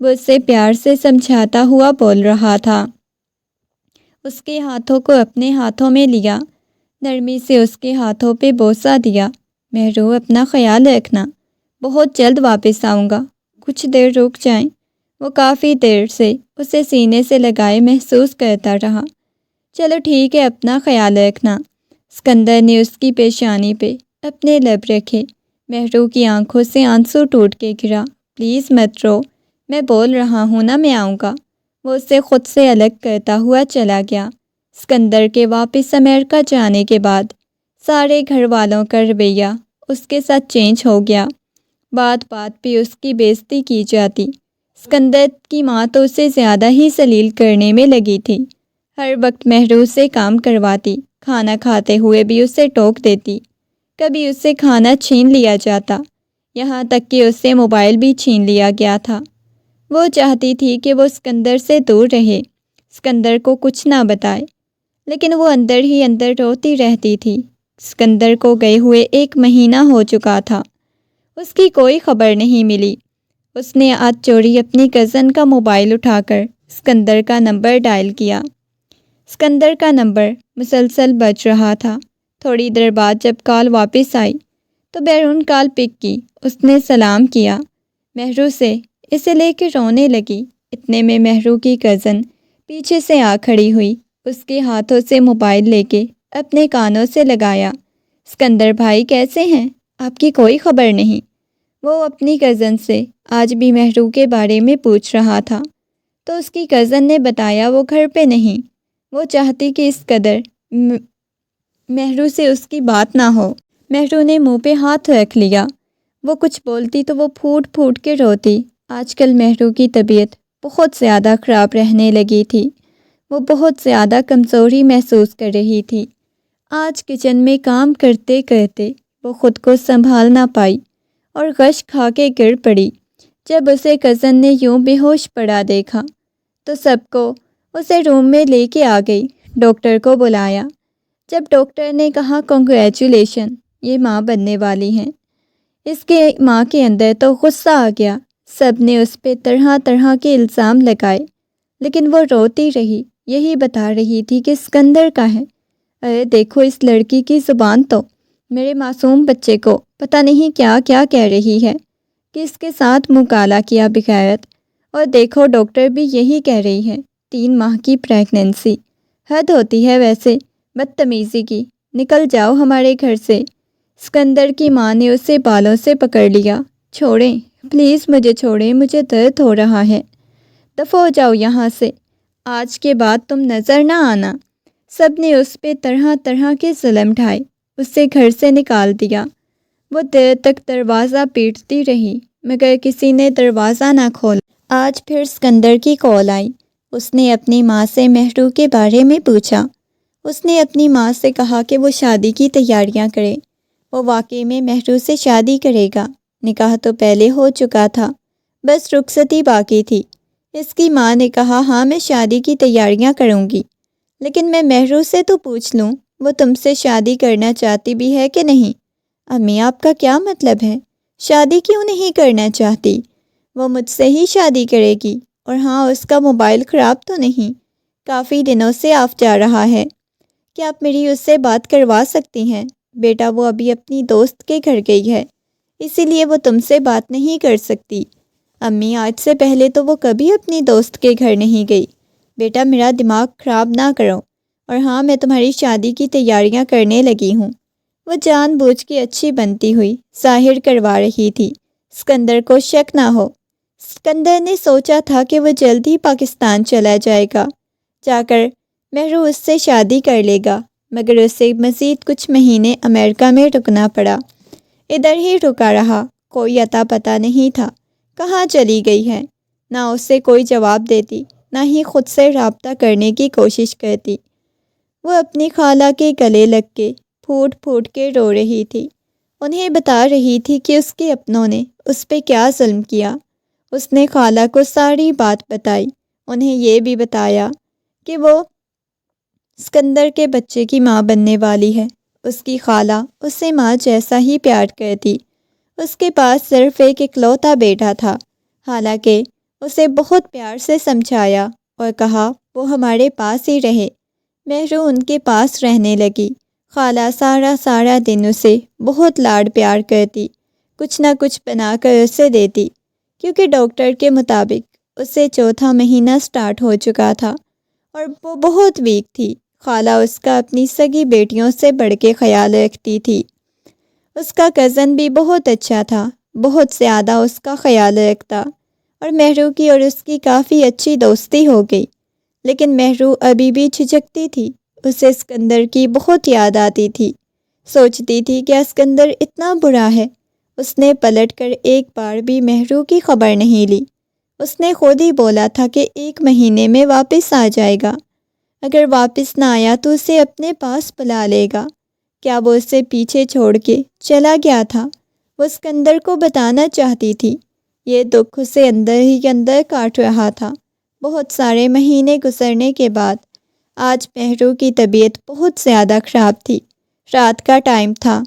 وہ اسے پیار سے سمجھاتا ہوا بول رہا تھا۔ اس کے ہاتھوں کو اپنے ہاتھوں میں لیا، نرمی سے اس کے ہاتھوں پہ بوسہ دیا۔ مہرو، اپنا خیال رکھنا، بہت جلد واپس آؤں گا، کچھ دیر رک جائیں۔ وہ کافی دیر سے اسے سینے سے لگائے محسوس کرتا رہا۔ چلو ٹھیک ہے، اپنا خیال رکھنا۔ اسکندر نے اس کی پیشانی پہ اپنے لب رکھے۔ مہرو کی آنکھوں سے آنسو ٹوٹ کے گرا۔ پلیز مت رو، میں بول رہا ہوں نا میں آؤں گا۔ وہ اسے خود سے الگ کرتا ہوا چلا گیا۔ اسکندر کے واپس امریکہ جانے کے بعد سارے گھر والوں کا رویہ اس کے ساتھ چینج ہو گیا۔ بات بات پہ اس کی بےعزتی کی جاتی۔ اسکندر کی ماں تو اسے زیادہ ہی ذلیل کرنے میں لگی تھی۔ ہر وقت مہرو سے کام کرواتی، کھانا کھاتے ہوئے بھی اسے ٹوک دیتی۔ کبھی اسے کھانا چھین لیا جاتا، یہاں تک کہ اس سے موبائل بھی چھین لیا گیا تھا۔ وہ چاہتی تھی کہ وہ اسکندر سے دور رہے، اسکندر کو کچھ نہ بتائے، لیکن وہ اندر ہی اندر روتی رہتی تھی۔ اسکندر کو گئے ہوئے 1 مہینہ ہو چکا تھا، اس کی کوئی خبر نہیں ملی۔ اس نے آج چوری اپنی کزن کا موبائل اٹھا کر اسکندر کا نمبر ڈائل کیا۔ اسکندر کا نمبر مسلسل بج رہا تھا۔ تھوڑی دیر بعد جب کال واپس آئی تو بیرون کال پک کی۔ اس نے سلام کیا مہرو سے، اسے لے کے رونے لگی۔ اتنے میں مہرو کی کزن پیچھے سے آ کھڑی ہوئی، اس کے ہاتھوں سے موبائل لے کے اپنے کانوں سے لگایا۔ اسکندر بھائی کیسے ہیں؟ آپ کی کوئی خبر نہیں۔ وہ اپنی کزن سے آج بھی مہرو کے بارے میں پوچھ رہا تھا تو اس کی کزن نے بتایا وہ گھر پہ نہیں۔ وہ چاہتی کہ اس قدر مہرو سے اس کی بات نہ ہو۔ مہرو نے منہ پہ ہاتھ رکھ لیا۔ وہ کچھ بولتی تو وہ پھوٹ پھوٹ کے روتی۔ آج کل مہرو کی طبیعت بہت زیادہ خراب رہنے لگی تھی۔ وہ بہت زیادہ کمزوری محسوس کر رہی تھی۔ آج کچن میں کام کرتے کرتے وہ خود کو سنبھال نہ پائی اور غش کھا کے گر پڑی۔ جب اسے کزن نے یوں بے ہوش پڑا دیکھا تو سب کو اسے روم میں لے کے آ گئی، ڈاکٹر کو بلایا۔ جب ڈاکٹر نے کہا کنگریچولیشن، یہ ماں بننے والی ہیں، اس کے ماں کے اندر تو غصہ آ گیا۔ سب نے اس پہ طرح طرح کے الزام لگائے، لیکن وہ روتی رہی، یہی بتا رہی تھی کہ اسکندر کا ہے۔ ارے دیکھو اس لڑکی کی زبان تو، میرے معصوم بچے کو پتہ نہیں کیا کیا کہہ رہی ہے کہ اس کے ساتھ منہ کالا کیا بغیرت۔ اور دیکھو ڈاکٹر بھی یہی کہہ رہی ہے، 3 ماہ کی پریگننسی، حد ہوتی ہے ویسے بدتمیزی کی، نکل جاؤ ہمارے گھر سے۔ اسکندر کی ماں نے اسے بالوں سے پکڑ لیا۔ چھوڑیں پلیز، مجھے چھوڑیں، مجھے درد ہو رہا ہے، دفع ہو جاؤ یہاں سے، آج کے بعد تم نظر نہ آنا۔ سب نے اس پہ طرح طرح کے ظلم ڈھائے، اسے گھر سے نکال دیا۔ وہ دیر تک دروازہ پیٹتی رہی مگر کسی نے دروازہ نہ کھولا۔ آج پھر اسکندر کی کال آئی۔ اس نے اپنی ماں سے مہرو کے بارے میں پوچھا۔ اس نے اپنی ماں سے کہا کہ وہ شادی کی تیاریاں کرے، وہ واقعی میں مہرو سے شادی کرے گا۔ نکاح تو پہلے ہو چکا تھا، بس رخصتی باقی تھی۔ اس کی ماں نے کہا ہاں میں شادی کی تیاریاں کروں گی، لیکن میں مہرو سے تو پوچھ لوں وہ تم سے شادی کرنا چاہتی بھی ہے کہ نہیں۔ امی آپ کا کیا مطلب ہے؟ شادی کیوں نہیں کرنا چاہتی؟ وہ مجھ سے ہی شادی کرے گی، اور ہاں، اس کا موبائل خراب تو نہیں، کافی دنوں سے آف جا رہا ہے۔ کیا آپ میری اس سے بات کروا سکتی ہیں؟ بیٹا، وہ ابھی اپنی دوست کے گھر گئی ہے، اسی لیے وہ تم سے بات نہیں کر سکتی۔ امی، آج سے پہلے تو وہ کبھی اپنی دوست کے گھر نہیں گئی۔ بیٹا، میرا دماغ خراب نہ کرو، اور ہاں، میں تمہاری شادی کی تیاریاں کرنے لگی ہوں۔ وہ جان بوجھ کے اچھی بنتی ہوئی ظاہر کروا رہی تھی، اسکندر کو شک نہ ہو۔ اسکندر نے سوچا تھا کہ وہ جلد ہی پاکستان چلا جائے گا، جا کر مہرو اس سے شادی کر لے گا، مگر اسے مزید کچھ مہینے امریکہ میں رکنا پڑا۔ ادھر ہی رکا رہا، کوئی اتا پتہ نہیں تھا کہاں چلی گئی ہے، نہ اسے کوئی جواب دیتی، نہ ہی خود سے رابطہ کرنے کی کوشش کرتی۔ وہ اپنی خالہ کے گلے لگ کے پھوٹ پھوٹ کے رو رہی تھی، انہیں بتا رہی تھی کہ اس کے اپنوں نے اس پہ کیا ظلم کیا۔ اس نے خالہ کو ساری بات بتائی، انہیں یہ بھی بتایا کہ وہ اسکندر کے بچے کی ماں بننے والی ہے۔ اس کی خالہ اسے ماں جیسا ہی پیار کرتی، اس کے پاس صرف ایک اکلوتا بیٹا تھا، حالانکہ اسے بہت پیار سے سمجھایا اور کہا وہ ہمارے پاس ہی رہے۔ مہرو ان کے پاس رہنے لگی۔ خالہ سارا دن اسے بہت لاڈ پیار کرتی، کچھ نہ کچھ بنا کر اسے دیتی، کیونکہ ڈاکٹر کے مطابق اسے چوتھا مہینہ سٹارٹ ہو چکا تھا اور وہ بہت ویک تھی۔ خالہ اس کا اپنی سگی بیٹیوں سے بڑھ کے خیال رکھتی تھی۔ اس کا کزن بھی بہت اچھا تھا، بہت زیادہ اس کا خیال رکھتا، اور مہرو کی اور اس کی کافی اچھی دوستی ہو گئی۔ لیکن مہرو ابھی بھی جھجکتی تھی، اسے اسکندر کی بہت یاد آتی تھی، سوچتی تھی کہ اسکندر اتنا برا ہے۔ اس نے پلٹ کر ایک بار بھی مہرو کی خبر نہیں لی۔ اس نے خود ہی بولا تھا کہ 1 مہینے میں واپس آ جائے گا، اگر واپس نہ آیا تو اسے اپنے پاس بلا لے گا۔ کیا وہ اسے پیچھے چھوڑ کے چلا گیا تھا؟ وہ اسکندر کو بتانا چاہتی تھی، یہ دکھ اسے اندر ہی اندر کاٹ رہا تھا۔ بہت سارے مہینے گزرنے کے بعد آج مہرو کی طبیعت بہت زیادہ خراب تھی۔ رات کا ٹائم تھا،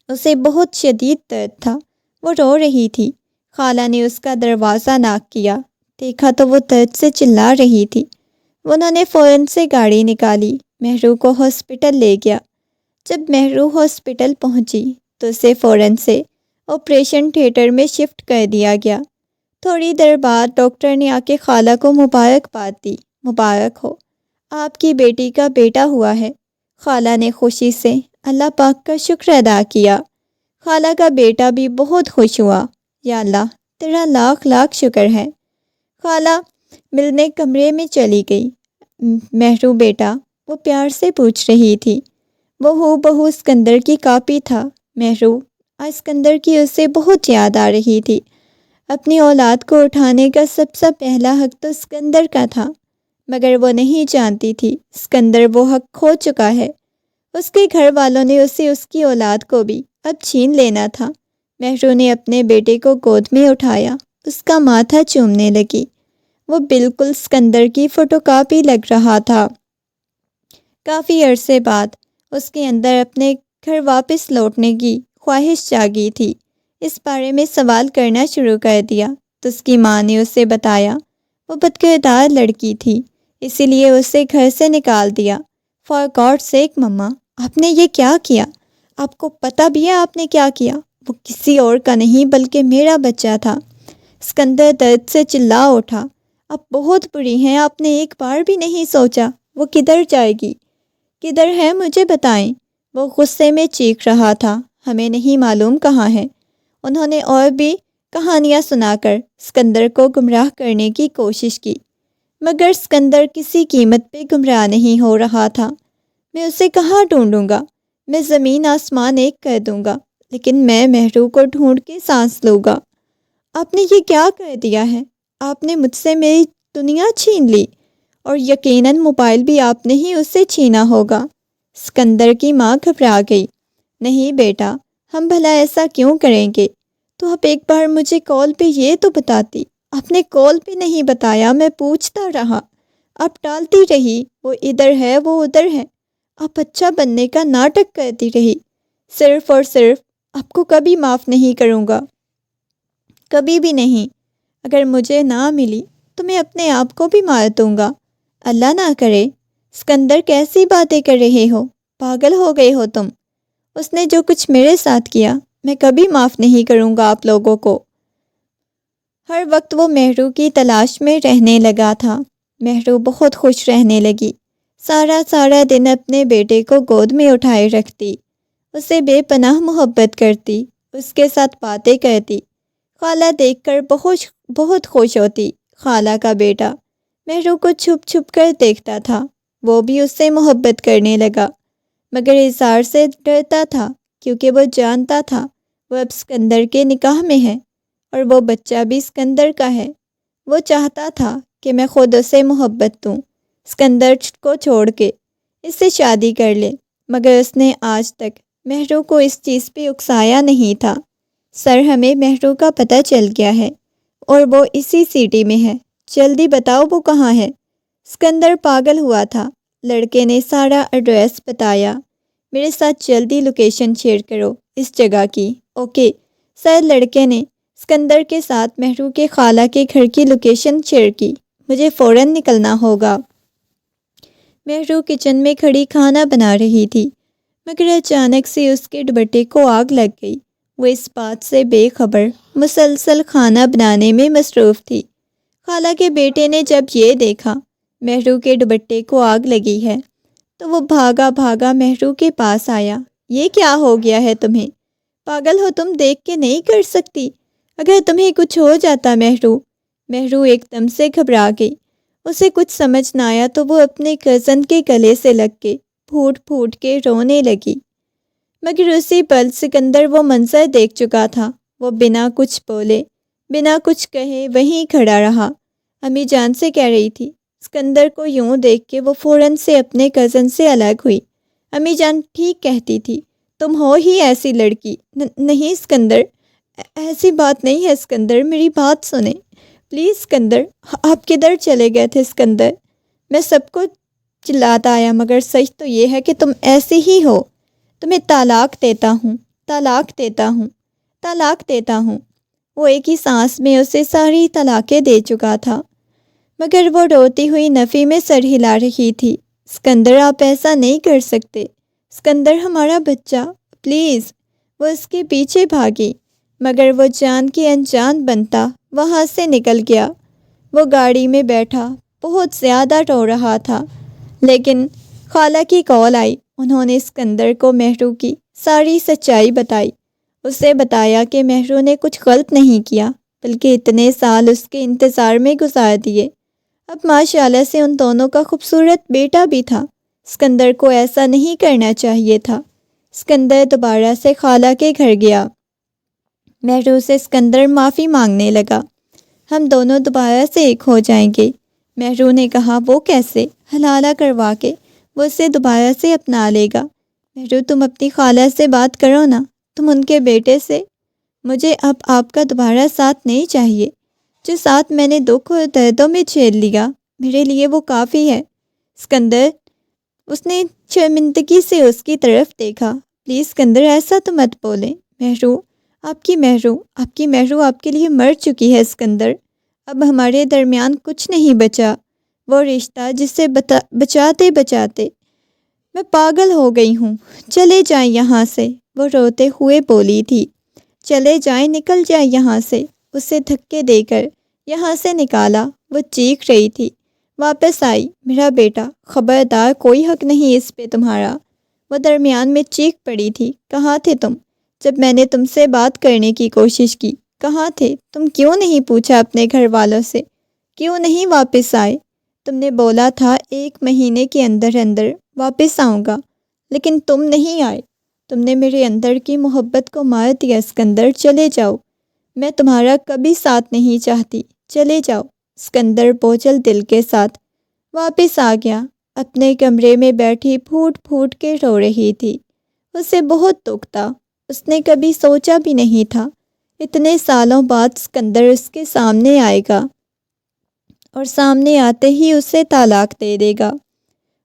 اسے بہت شدید درد تھا، وہ رو رہی تھی۔ خالہ نے اس کا دروازہ ناک کیا، دیکھا تو وہ درد سے چلا رہی تھی۔ انہوں نے فوراً سے گاڑی نکالی، مہرو کو ہاسپٹل لے گیا۔ جب مہرو ہاسپٹل پہنچی تو اسے فوراً سے آپریشن تھیٹر میں شفٹ کر دیا گیا۔ تھوڑی دیر بعد ڈاکٹر نے آ کے خالہ کو مبارکباد دی۔ مبارک ہو، آپ کی بیٹی کا بیٹا ہوا ہے۔ خالہ نے خوشی سے اللہ پاک کا شکر ادا کیا۔ خالہ کا بیٹا بھی بہت خوش ہوا۔ یا اللہ، تیرا لاکھ لاکھ شکر ہے۔ خالہ ملنے کمرے میں چلی گئی۔ مہرو بیٹا، وہ پیار سے پوچھ رہی تھی۔ وہ ہو بہو اسکندر کی کاپی تھا۔ مہرو، اسکندر کی اسے بہت یاد آ رہی تھی۔ اپنی اولاد کو اٹھانے کا سب سے پہلا حق تو اسکندر کا تھا، مگر وہ نہیں جانتی تھی اسکندر وہ حق کھو چکا ہے۔ اس کے گھر والوں نے اسے اس کی اولاد کو بھی اب چھین لینا تھا۔ مہرو نے اپنے بیٹے کو گود میں اٹھایا، اس کا ماتھا چومنے لگی۔ وہ بالکل اسکندر کی فوٹو کاپی لگ رہا تھا۔ کافی عرصے بعد اس کے اندر اپنے گھر واپس لوٹنے کی خواہش جاگی تھی۔ اس بارے میں سوال کرنا شروع کر دیا تو اس کی ماں نے اسے بتایا وہ بدکردار لڑکی تھی، اسی لیے اسے گھر سے نکال دیا۔ فار گاڈ سیک مما، آپ نے یہ کیا کیا؟ آپ کو پتہ بھی ہے آپ نے کیا کیا؟ وہ کسی اور کا نہیں بلکہ میرا بچہ تھا۔ اسکندر درد سے چلا اٹھا۔ آپ بہت بری ہیں، آپ نے ایک بار بھی نہیں سوچا وہ کدھر جائے گی، کدھر ہے مجھے بتائیں۔ وہ غصے میں چیخ رہا تھا، ہمیں نہیں معلوم کہاں ہے۔ انہوں نے اور بھی کہانیاں سنا کر اسکندر کو گمراہ کرنے کی کوشش کی، مگر اسکندر کسی قیمت پہ گمراہ نہیں ہو رہا تھا۔ میں اسے کہاں ڈھونڈوں گا؟ میں زمین آسمان ایک کر دوں گا، لیکن میں مہرو کو ڈھونڈ کے سانس لوں گا۔ آپ نے یہ کیا کر دیا ہے؟ آپ نے مجھ سے میری دنیا چھین لی، اور یقیناً موبائل بھی آپ نے ہی اسے چھینا ہوگا۔ اسکندر کی ماں گھبرا گئی۔ نہیں بیٹا، ہم بھلا ایسا کیوں کریں گے؟ تو آپ ایک بار مجھے کال پہ یہ تو بتاتی۔ آپ نے کال پہ نہیں بتایا، میں پوچھتا رہا، آپ ٹالتی رہی، وہ ادھر ہے وہ ادھر ہے، آپ اچھا بننے کا ناٹک کرتی رہی۔ صرف اور صرف آپ کو کبھی معاف نہیں کروں گا، کبھی بھی نہیں۔ اگر مجھے نہ ملی تمہیں اپنے آپ کو بھی مار دوں گا۔ اللہ نہ کرے۔ اسکندر کیسی باتیں کر رہے ہو؟ پاگل ہو گئے ہو تم؟ اس نے جو کچھ میرے ساتھ کیا میں کبھی معاف نہیں کروں گا آپ لوگوں کو۔ ہر وقت وہ مہرو کی تلاش میں رہنے لگا تھا۔ مہرو بہت خوش رہنے لگی۔ سارا دن اپنے بیٹے کو گود میں اٹھائے رکھتی، اسے بے پناہ محبت کرتی، اس کے ساتھ باتیں کرتی۔ خالہ دیکھ کر بہت خوش ہوتی۔ خالہ کا بیٹا مہرو کو چھپ چھپ کر دیکھتا تھا، وہ بھی اس سے محبت کرنے لگا، مگر اظہار سے ڈرتا تھا کیونکہ وہ جانتا تھا وہ اب اسکندر کے نکاح میں ہے اور وہ بچہ بھی اسکندر کا ہے۔ وہ چاہتا تھا کہ میں خود اسے محبت دوں، اسکندر کو چھوڑ کے اس سے شادی کر لے، مگر اس نے آج تک مہرو کو اس چیز پہ اکسایا نہیں تھا۔ سر، ہمیں مہرو کا پتہ چل گیا ہے اور وہ اسی سٹی میں ہے، جلدی بتاؤ وہ کہاں ہے۔ اسکندر پاگل ہوا تھا۔ لڑکے نے سارا ایڈریس بتایا۔ میرے ساتھ جلدی لوکیشن شیئر کرو اس جگہ کی۔ Okay sir. لڑکے نے اسکندر کے ساتھ مہرو کے خالہ کے گھر کی لوکیشن شیئر کی۔ مجھے فوراً نکلنا ہوگا۔ مہرو کچن میں کھڑی کھانا بنا رہی تھی، مگر اچانک سے اس کے دوپٹے کو آگ لگ گئی۔ وہ اس بات سے بے خبر مسلسل کھانا بنانے میں مصروف تھی۔ خالہ کے بیٹے نے جب یہ دیکھا مہرو کے دوپٹے کو آگ لگی ہے تو وہ بھاگا مہرو کے پاس آیا۔ یہ کیا ہو گیا ہے تمہیں؟ پاگل ہو تم؟ دیکھ کے نہیں کر سکتی؟ اگر تمہیں کچھ ہو جاتا مہرو ایک دم سے گھبرا گئی۔ اسے کچھ سمجھ نہ آیا تو وہ اپنے کزن کے گلے سے لگ کے پھوٹ کے رونے لگی، مگر اسی پل سکندر وہ منظر دیکھ چکا تھا۔ وہ بنا کچھ بولے، بنا کچھ کہے وہیں کھڑا رہا۔ امی جان سے کہہ رہی تھی۔ سکندر کو یوں دیکھ کے وہ فوراً سے اپنے کزن سے الگ ہوئی۔ امی جان ٹھیک کہتی تھی، تم ہو ہی ایسی لڑکی۔ نہیں سکندر، ایسی بات نہیں ہے سکندر، میری بات سنیں پلیز سکندر۔ آپ کدھر چلے گئے تھے سکندر؟ میں سب کو چلاتا آیا، مگر سچ تو یہ ہے کہ تم ایسے ہی ہو۔ تمہیں طلاق دیتا ہوں، طلاق دیتا ہوں، طلاق دیتا ہوں۔ وہ ایک ہی سانس میں اسے ساری طلاقیں دے چکا تھا، مگر وہ روتی ہوئی نفی میں سر ہلا رہی تھی۔ سکندر آپ ایسا نہیں کر سکتے، سکندر ہمارا بچہ پلیز۔ وہ اس کے پیچھے بھاگی، مگر وہ جان کی انجان بنتا وہاں سے نکل گیا۔ وہ گاڑی میں بیٹھا بہت زیادہ رو رہا تھا، لیکن خالہ کی کال آئی۔ انہوں نے سکندر کو مہرو کی ساری سچائی بتائی۔ اسے بتایا کہ مہرو نے کچھ غلط نہیں کیا، بلکہ اتنے سال اس کے انتظار میں گزار دیے۔ اب ماشاءاللہ سے ان دونوں کا خوبصورت بیٹا بھی تھا۔ سکندر کو ایسا نہیں کرنا چاہیے تھا۔ سکندر دوبارہ سے خالہ کے گھر گیا۔ مہرو سے سکندر معافی مانگنے لگا۔ ہم دونوں دوبارہ سے ایک ہو جائیں گے۔ مہرو نے کہا، وہ کیسے؟ حلالہ کروا کے وہ اسے دوبارہ سے اپنا لے گا۔ مہرو تم اپنی خالہ سے بات کرو نا، تم ان کے بیٹے سے۔ مجھے اب آپ کا دوبارہ ساتھ نہیں چاہیے۔ جو ساتھ میں نے دکھ اور دردوں میں جھیل لیا میرے لیے وہ کافی ہے۔ سکندر، اس نے شرمندگی سے اس کی طرف دیکھا۔ پلیز سکندر ایسا تو مت بولیں۔ آپ کی مہرو آپ کے لیے مر چکی ہے سکندر۔ اب ہمارے درمیان کچھ نہیں بچا۔ وہ رشتہ جسے بچاتے بچاتے میں پاگل ہو گئی ہوں۔ چلے جائیں یہاں سے، وہ روتے ہوئے بولی تھی۔ چلے جائیں، نکل جائیں یہاں سے۔ اسے دھکے دے کر یہاں سے نکالا۔ وہ چیخ رہی تھی۔ واپس آئی، میرا بیٹا، خبردار، کوئی حق نہیں اس پہ تمہارا۔ وہ درمیان میں چیخ پڑی تھی۔ کہاں تھے تم جب میں نے تم سے بات کرنے کی کوشش کی؟ کہاں تھے تم؟ کیوں نہیں پوچھا اپنے گھر والوں سے؟ کیوں نہیں واپس آئے؟ تم نے بولا تھا 1 مہینے کے اندر واپس آؤں گا، لیکن تم نہیں آئے۔ تم نے میرے اندر کی محبت کو مار دیا سکندر۔ چلے جاؤ، میں تمہارا کبھی ساتھ نہیں چاہتی، چلے جاؤ۔ سکندر بوجھل دل کے ساتھ واپس آ گیا۔ اپنے کمرے میں بیٹھی پھوٹ کے رو رہی تھی۔ اسے بہت دکھ تھا۔ اس نے کبھی سوچا بھی نہیں تھا اتنے سالوں بعد سکندر اس کے سامنے آئے گا اور سامنے آتے ہی اسے طلاق دے دے گا۔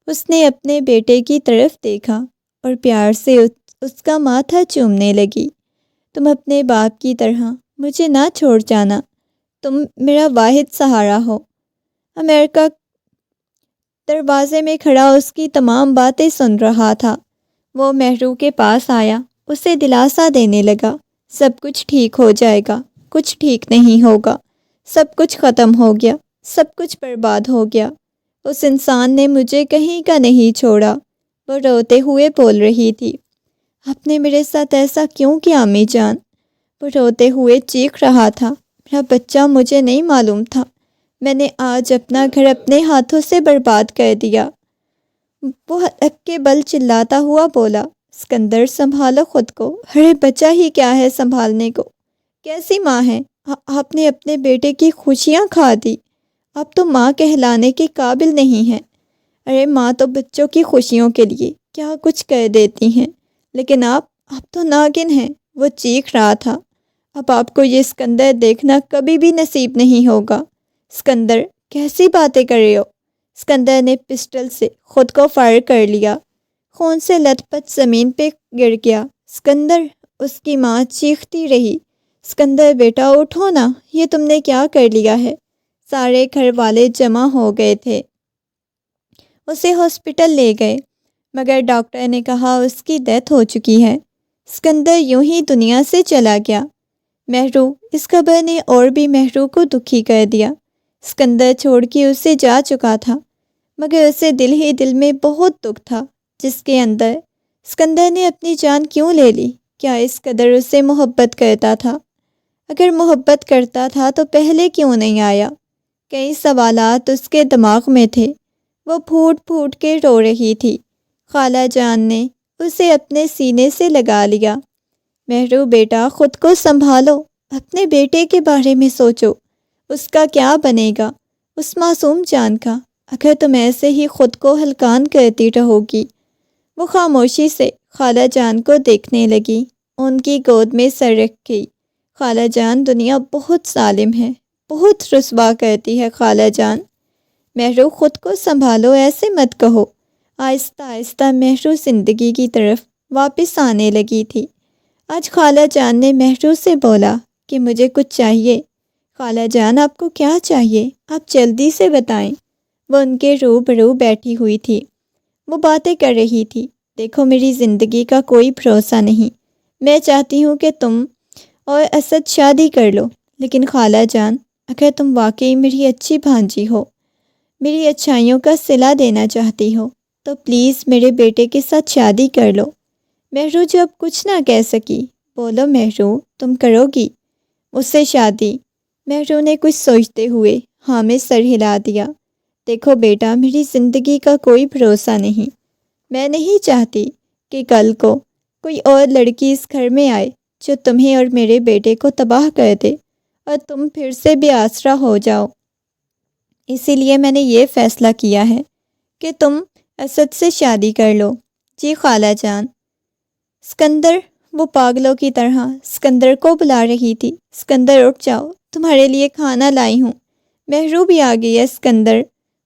اس نے اپنے بیٹے کی طرف دیکھا اور پیار سے اس کا ماتھا چومنے لگی۔ تم اپنے باپ کی طرح مجھے نہ چھوڑ جانا، تم میرا واحد سہارا ہو۔ امریکہ دروازے میں کھڑا اس کی تمام باتیں سن رہا تھا۔ وہ مہرو کے پاس آیا، اسے دلاسا دینے لگا، سب کچھ ٹھیک ہو جائے گا، کچھ ٹھیک نہیں ہوگا، سب کچھ ختم ہو گیا، سب کچھ برباد ہو گیا، اس انسان نے مجھے کہیں کا نہیں چھوڑا۔ وہ روتے ہوئے بول رہی تھی، آپ نے میرے ساتھ ایسا کیوں کیا امی جان؟ وہ روتے ہوئے چیخ رہا تھا، میرا بچہ، مجھے نہیں معلوم تھا، میں نے آج اپنا گھر اپنے ہاتھوں سے برباد کر دیا۔ وہ حلق کے بل چلاتا ہوا بولا، اسکندر سنبھالو خود کو، ارے بچہ ہی کیا ہے سنبھالنے کو، کیسی ماں ہے، آپ نے اپنے بیٹے کی خوشیاں کھا دی، آپ تو ماں کہلانے کے قابل نہیں ہیں۔ ارے ماں تو بچوں کی خوشیوں کے لیے کیا کچھ کر دیتی ہیں، لیکن آپ تو ناگن ہیں۔ وہ چیخ رہا تھا، اب آپ کو یہ اسکندر دیکھنا کبھی بھی نصیب نہیں ہوگا۔ اسکندر، کیسی باتیں کر رہے ہو؟ اسکندر نے پسٹل سے خود کو فائر کر لیا، خون سے لت پت زمین پہ گر گیا۔ اسکندر، اس کی ماں چیختی رہی، اسکندر بیٹا اٹھو نا، یہ تم نے کیا کر لیا ہے؟ سارے گھر والے جمع ہو گئے تھے، اسے ہاسپٹل لے گئے، مگر ڈاکٹر نے کہا اس کی ڈیتھ ہو چکی ہے۔ اسکندر یوں ہی دنیا سے چلا گیا۔ مہرو، اس خبر نے اور بھی مہرو کو دکھی کر دیا۔ اسکندر چھوڑ کے اسے جا چکا تھا، مگر اسے دل ہی دل میں بہت دکھ تھا، جس کے اندر اسکندر نے اپنی جان کیوں لے لی؟ کیا اس قدر اسے محبت کرتا تھا؟ اگر محبت کرتا تھا تو پہلے کیوں نہیں آیا؟ کئی سوالات اس کے دماغ میں تھے، وہ پھوٹ پھوٹ کے رو رہی تھی۔ خالہ جان نے اسے اپنے سینے سے لگا لیا۔ مہرو بیٹا، خود کو سنبھالو، اپنے بیٹے کے بارے میں سوچو، اس کا کیا بنے گا، اس معصوم جان کا، اگر تم ایسے ہی خود کو ہلکان کرتی رہو گی۔ وہ خاموشی سے خالہ جان کو دیکھنے لگی، ان کی گود میں سر رکھ گئی۔ خالہ جان، دنیا بہت ظالم ہے، بہت رسوا کرتی ہے خالہ جان۔ مہرو، خود کو سنبھالو، ایسے مت کہو۔ آہستہ آہستہ مہرو زندگی کی طرف واپس آنے لگی تھی۔ آج خالہ جان نے مہرو سے بولا کہ مجھے کچھ چاہیے۔ خالہ جان، آپ کو کیا چاہیے؟ آپ جلدی سے بتائیں۔ وہ ان کے روبرو بیٹھی ہوئی تھی، وہ باتیں کر رہی تھی، دیکھو میری زندگی کا کوئی بھروسہ نہیں، میں چاہتی ہوں کہ تم اور اسد شادی کر لو، لیکن خالہ جان، اگر تم واقعی میری اچھی بھانجی ہو، میری اچھائیوں کا صلہ دینا چاہتی ہو، تو پلیز میرے بیٹے کے ساتھ شادی کر لو۔ مہرو جب کچھ نہ کہہ سکی، بولو مہرو، تم کرو گی اس سے شادی؟ مہرو نے کچھ سوچتے ہوئے ہاں میں سر ہلا دیا۔ دیکھو بیٹا، میری زندگی کا کوئی بھروسہ نہیں، میں نہیں چاہتی کہ کل کو کوئی اور لڑکی اس گھر میں آئے جو تمہیں اور میرے بیٹے کو تباہ کر دے اور تم پھر سے بے آسرا ہو جاؤ۔ اسی لیے میں نے یہ فیصلہ کیا ہے کہ تم اسد سے شادی کر لو۔ جی خالہ جان۔ اسکندر، وہ پاگلوں کی طرح اسکندر کو بلا رہی تھی، اسکندر اٹھ جاؤ، تمہارے لیے کھانا لائی ہوں۔ مہرو بھی آ گئی ہے اسکندر،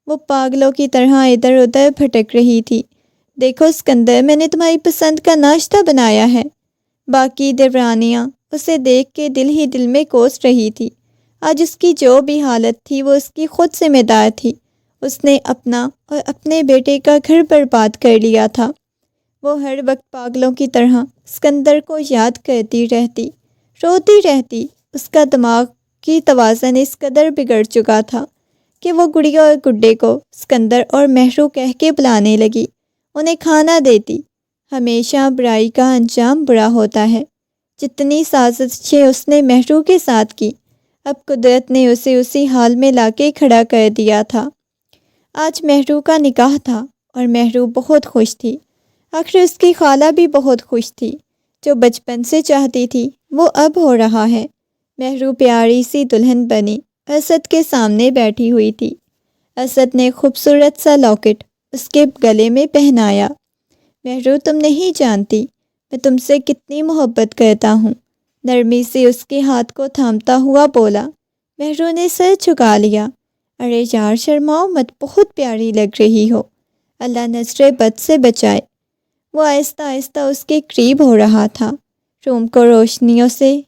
وہ پاگلوں کی طرح ادھر ادھر بھٹک رہی تھی۔ دیکھو اسکندر، میں نے تمہاری پسند کا ناشتہ بنایا ہے۔ باقی دیورانیاں اسے دیکھ کے دل ہی دل میں کوس رہی تھی۔ آج اس کی جو بھی حالت تھی وہ اس کی خود ذمہ دار تھی، اس نے اپنا اور اپنے بیٹے کا گھر برباد کر لیا تھا۔ وہ ہر وقت پاگلوں کی طرح اسکندر کو یاد کرتی رہتی، روتی رہتی۔ اس کا دماغ کی توازن اس قدر بگڑ چکا تھا کہ وہ گڑیا اور گڈے کو اسکندر اور مہرو کہہ کے بلانے لگی، انہیں کھانا دیتی۔ ہمیشہ برائی کا انجام برا ہوتا ہے۔ جتنی سازشیں اس نے مہرو کے ساتھ کی، اب قدرت نے اسے اسی حال میں لا کے کھڑا کر دیا تھا۔ آج مہرو کا نکاح تھا اور مہرو بہت خوش تھی، آخر اس کی خالہ بھی بہت خوش تھی، جو بچپن سے چاہتی تھی وہ اب ہو رہا ہے۔ مہرو پیاری سی دلہن بنی اسد کے سامنے بیٹھی ہوئی تھی۔ اسد نے خوبصورت سا لاکٹ اس کے گلے میں پہنایا۔ مہرو، تم نہیں جانتی میں تم سے کتنی محبت کرتا ہوں، نرمی سے اس کے ہاتھ کو تھامتا ہوا بولا۔ مہرو نے سر جھکا لیا۔ ارے یار، شرماؤ مت، بہت پیاری لگ رہی ہو، اللہ نظر بد سے بچائے۔ وہ آہستہ آہستہ اس کے قریب ہو رہا تھا، روم کو روشنیوں سے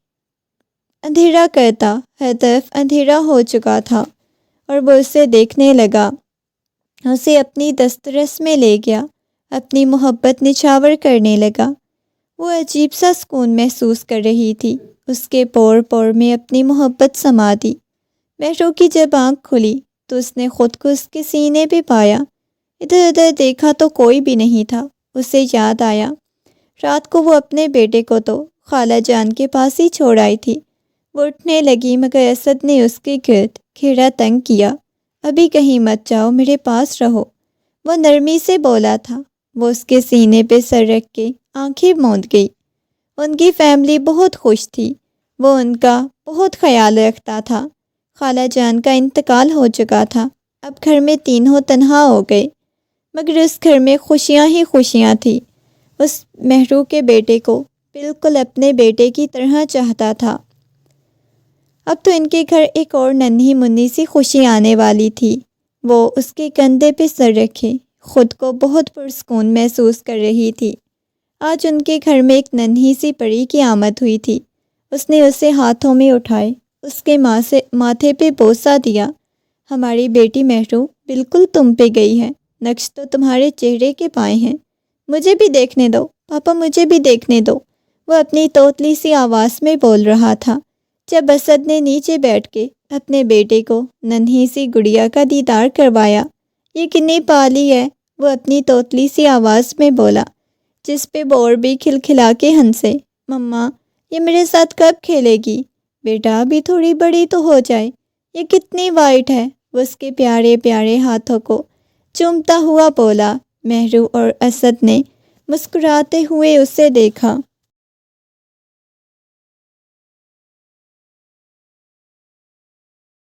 اندھیرا کرتا، ہر طرف اندھیرا ہو چکا تھا اور وہ اسے دیکھنے لگا، اسے اپنی دسترس میں لے گیا، اپنی محبت نچھاور کرنے لگا۔ وہ عجیب سا سکون محسوس کر رہی تھی، اس کے پور پور میں اپنی محبت سما دی۔ مہرو کی جب آنکھ کھلی تو اس نے خود کو اس کے سینے پہ پایا۔ ادھر ادھر دیکھا تو کوئی بھی نہیں تھا۔ اسے یاد آیا رات کو وہ اپنے بیٹے کو تو خالہ جان کے پاس ہی چھوڑ آئی تھی۔ وہ اٹھنے لگی مگر اسد نے اس کے گرد گھیرا تنگ کیا۔ ابھی کہیں مت جاؤ، میرے پاس رہو، وہ نرمی سے بولا تھا۔ وہ اس کے سینے پہ سر رکھ کے آنکھیں موند گئی۔ ان کی فیملی بہت خوش تھی، وہ ان کا بہت خیال رکھتا تھا۔ خالہ جان کا انتقال ہو چکا تھا، اب گھر میں تینوں تنہا ہو گئے، مگر اس گھر میں خوشیاں ہی خوشیاں تھیں۔ اس مہرو کے بیٹے کو بالکل اپنے بیٹے کی طرح چاہتا تھا۔ اب تو ان کے گھر ایک اور ننھی منی سی خوشی آنے والی تھی۔ وہ اس کے کندھے پہ سر رکھے خود کو بہت پرسکون محسوس کر رہی تھی۔ آج ان کے گھر میں ایک ننھی سی پری کی آمد ہوئی تھی۔ اس نے اسے ہاتھوں میں اٹھائے، اس کے ماتھے پہ بوسہ دیا۔ ہماری بیٹی مہرو بالکل تم پہ گئی ہے، نقش تو تمہارے چہرے کے پائے ہیں۔ مجھے بھی دیکھنے دو پاپا، مجھے بھی دیکھنے دو، وہ اپنی توتلی سی آواز میں بول رہا تھا۔ جب اسد نے نیچے بیٹھ کے اپنے بیٹے کو ننھی سی گڑیا کا دیدار کروایا، یہ کتنی پالی ہے، وہ اپنی توتلی سی آواز میں بولا، جس پہ وہ اور بھی کھلکھلا کے ہنسے۔ مما، یہ میرے ساتھ کب کھیلے گی؟ بیٹا ابھی تھوڑی بڑی تو ہو جائے، یہ کتنی وائٹ ہے، وہ اس کے پیارے پیارے ہاتھوں کو چومتا ہوا بولا۔ مہرو اور اسد نے مسکراتے ہوئے اسے دیکھا۔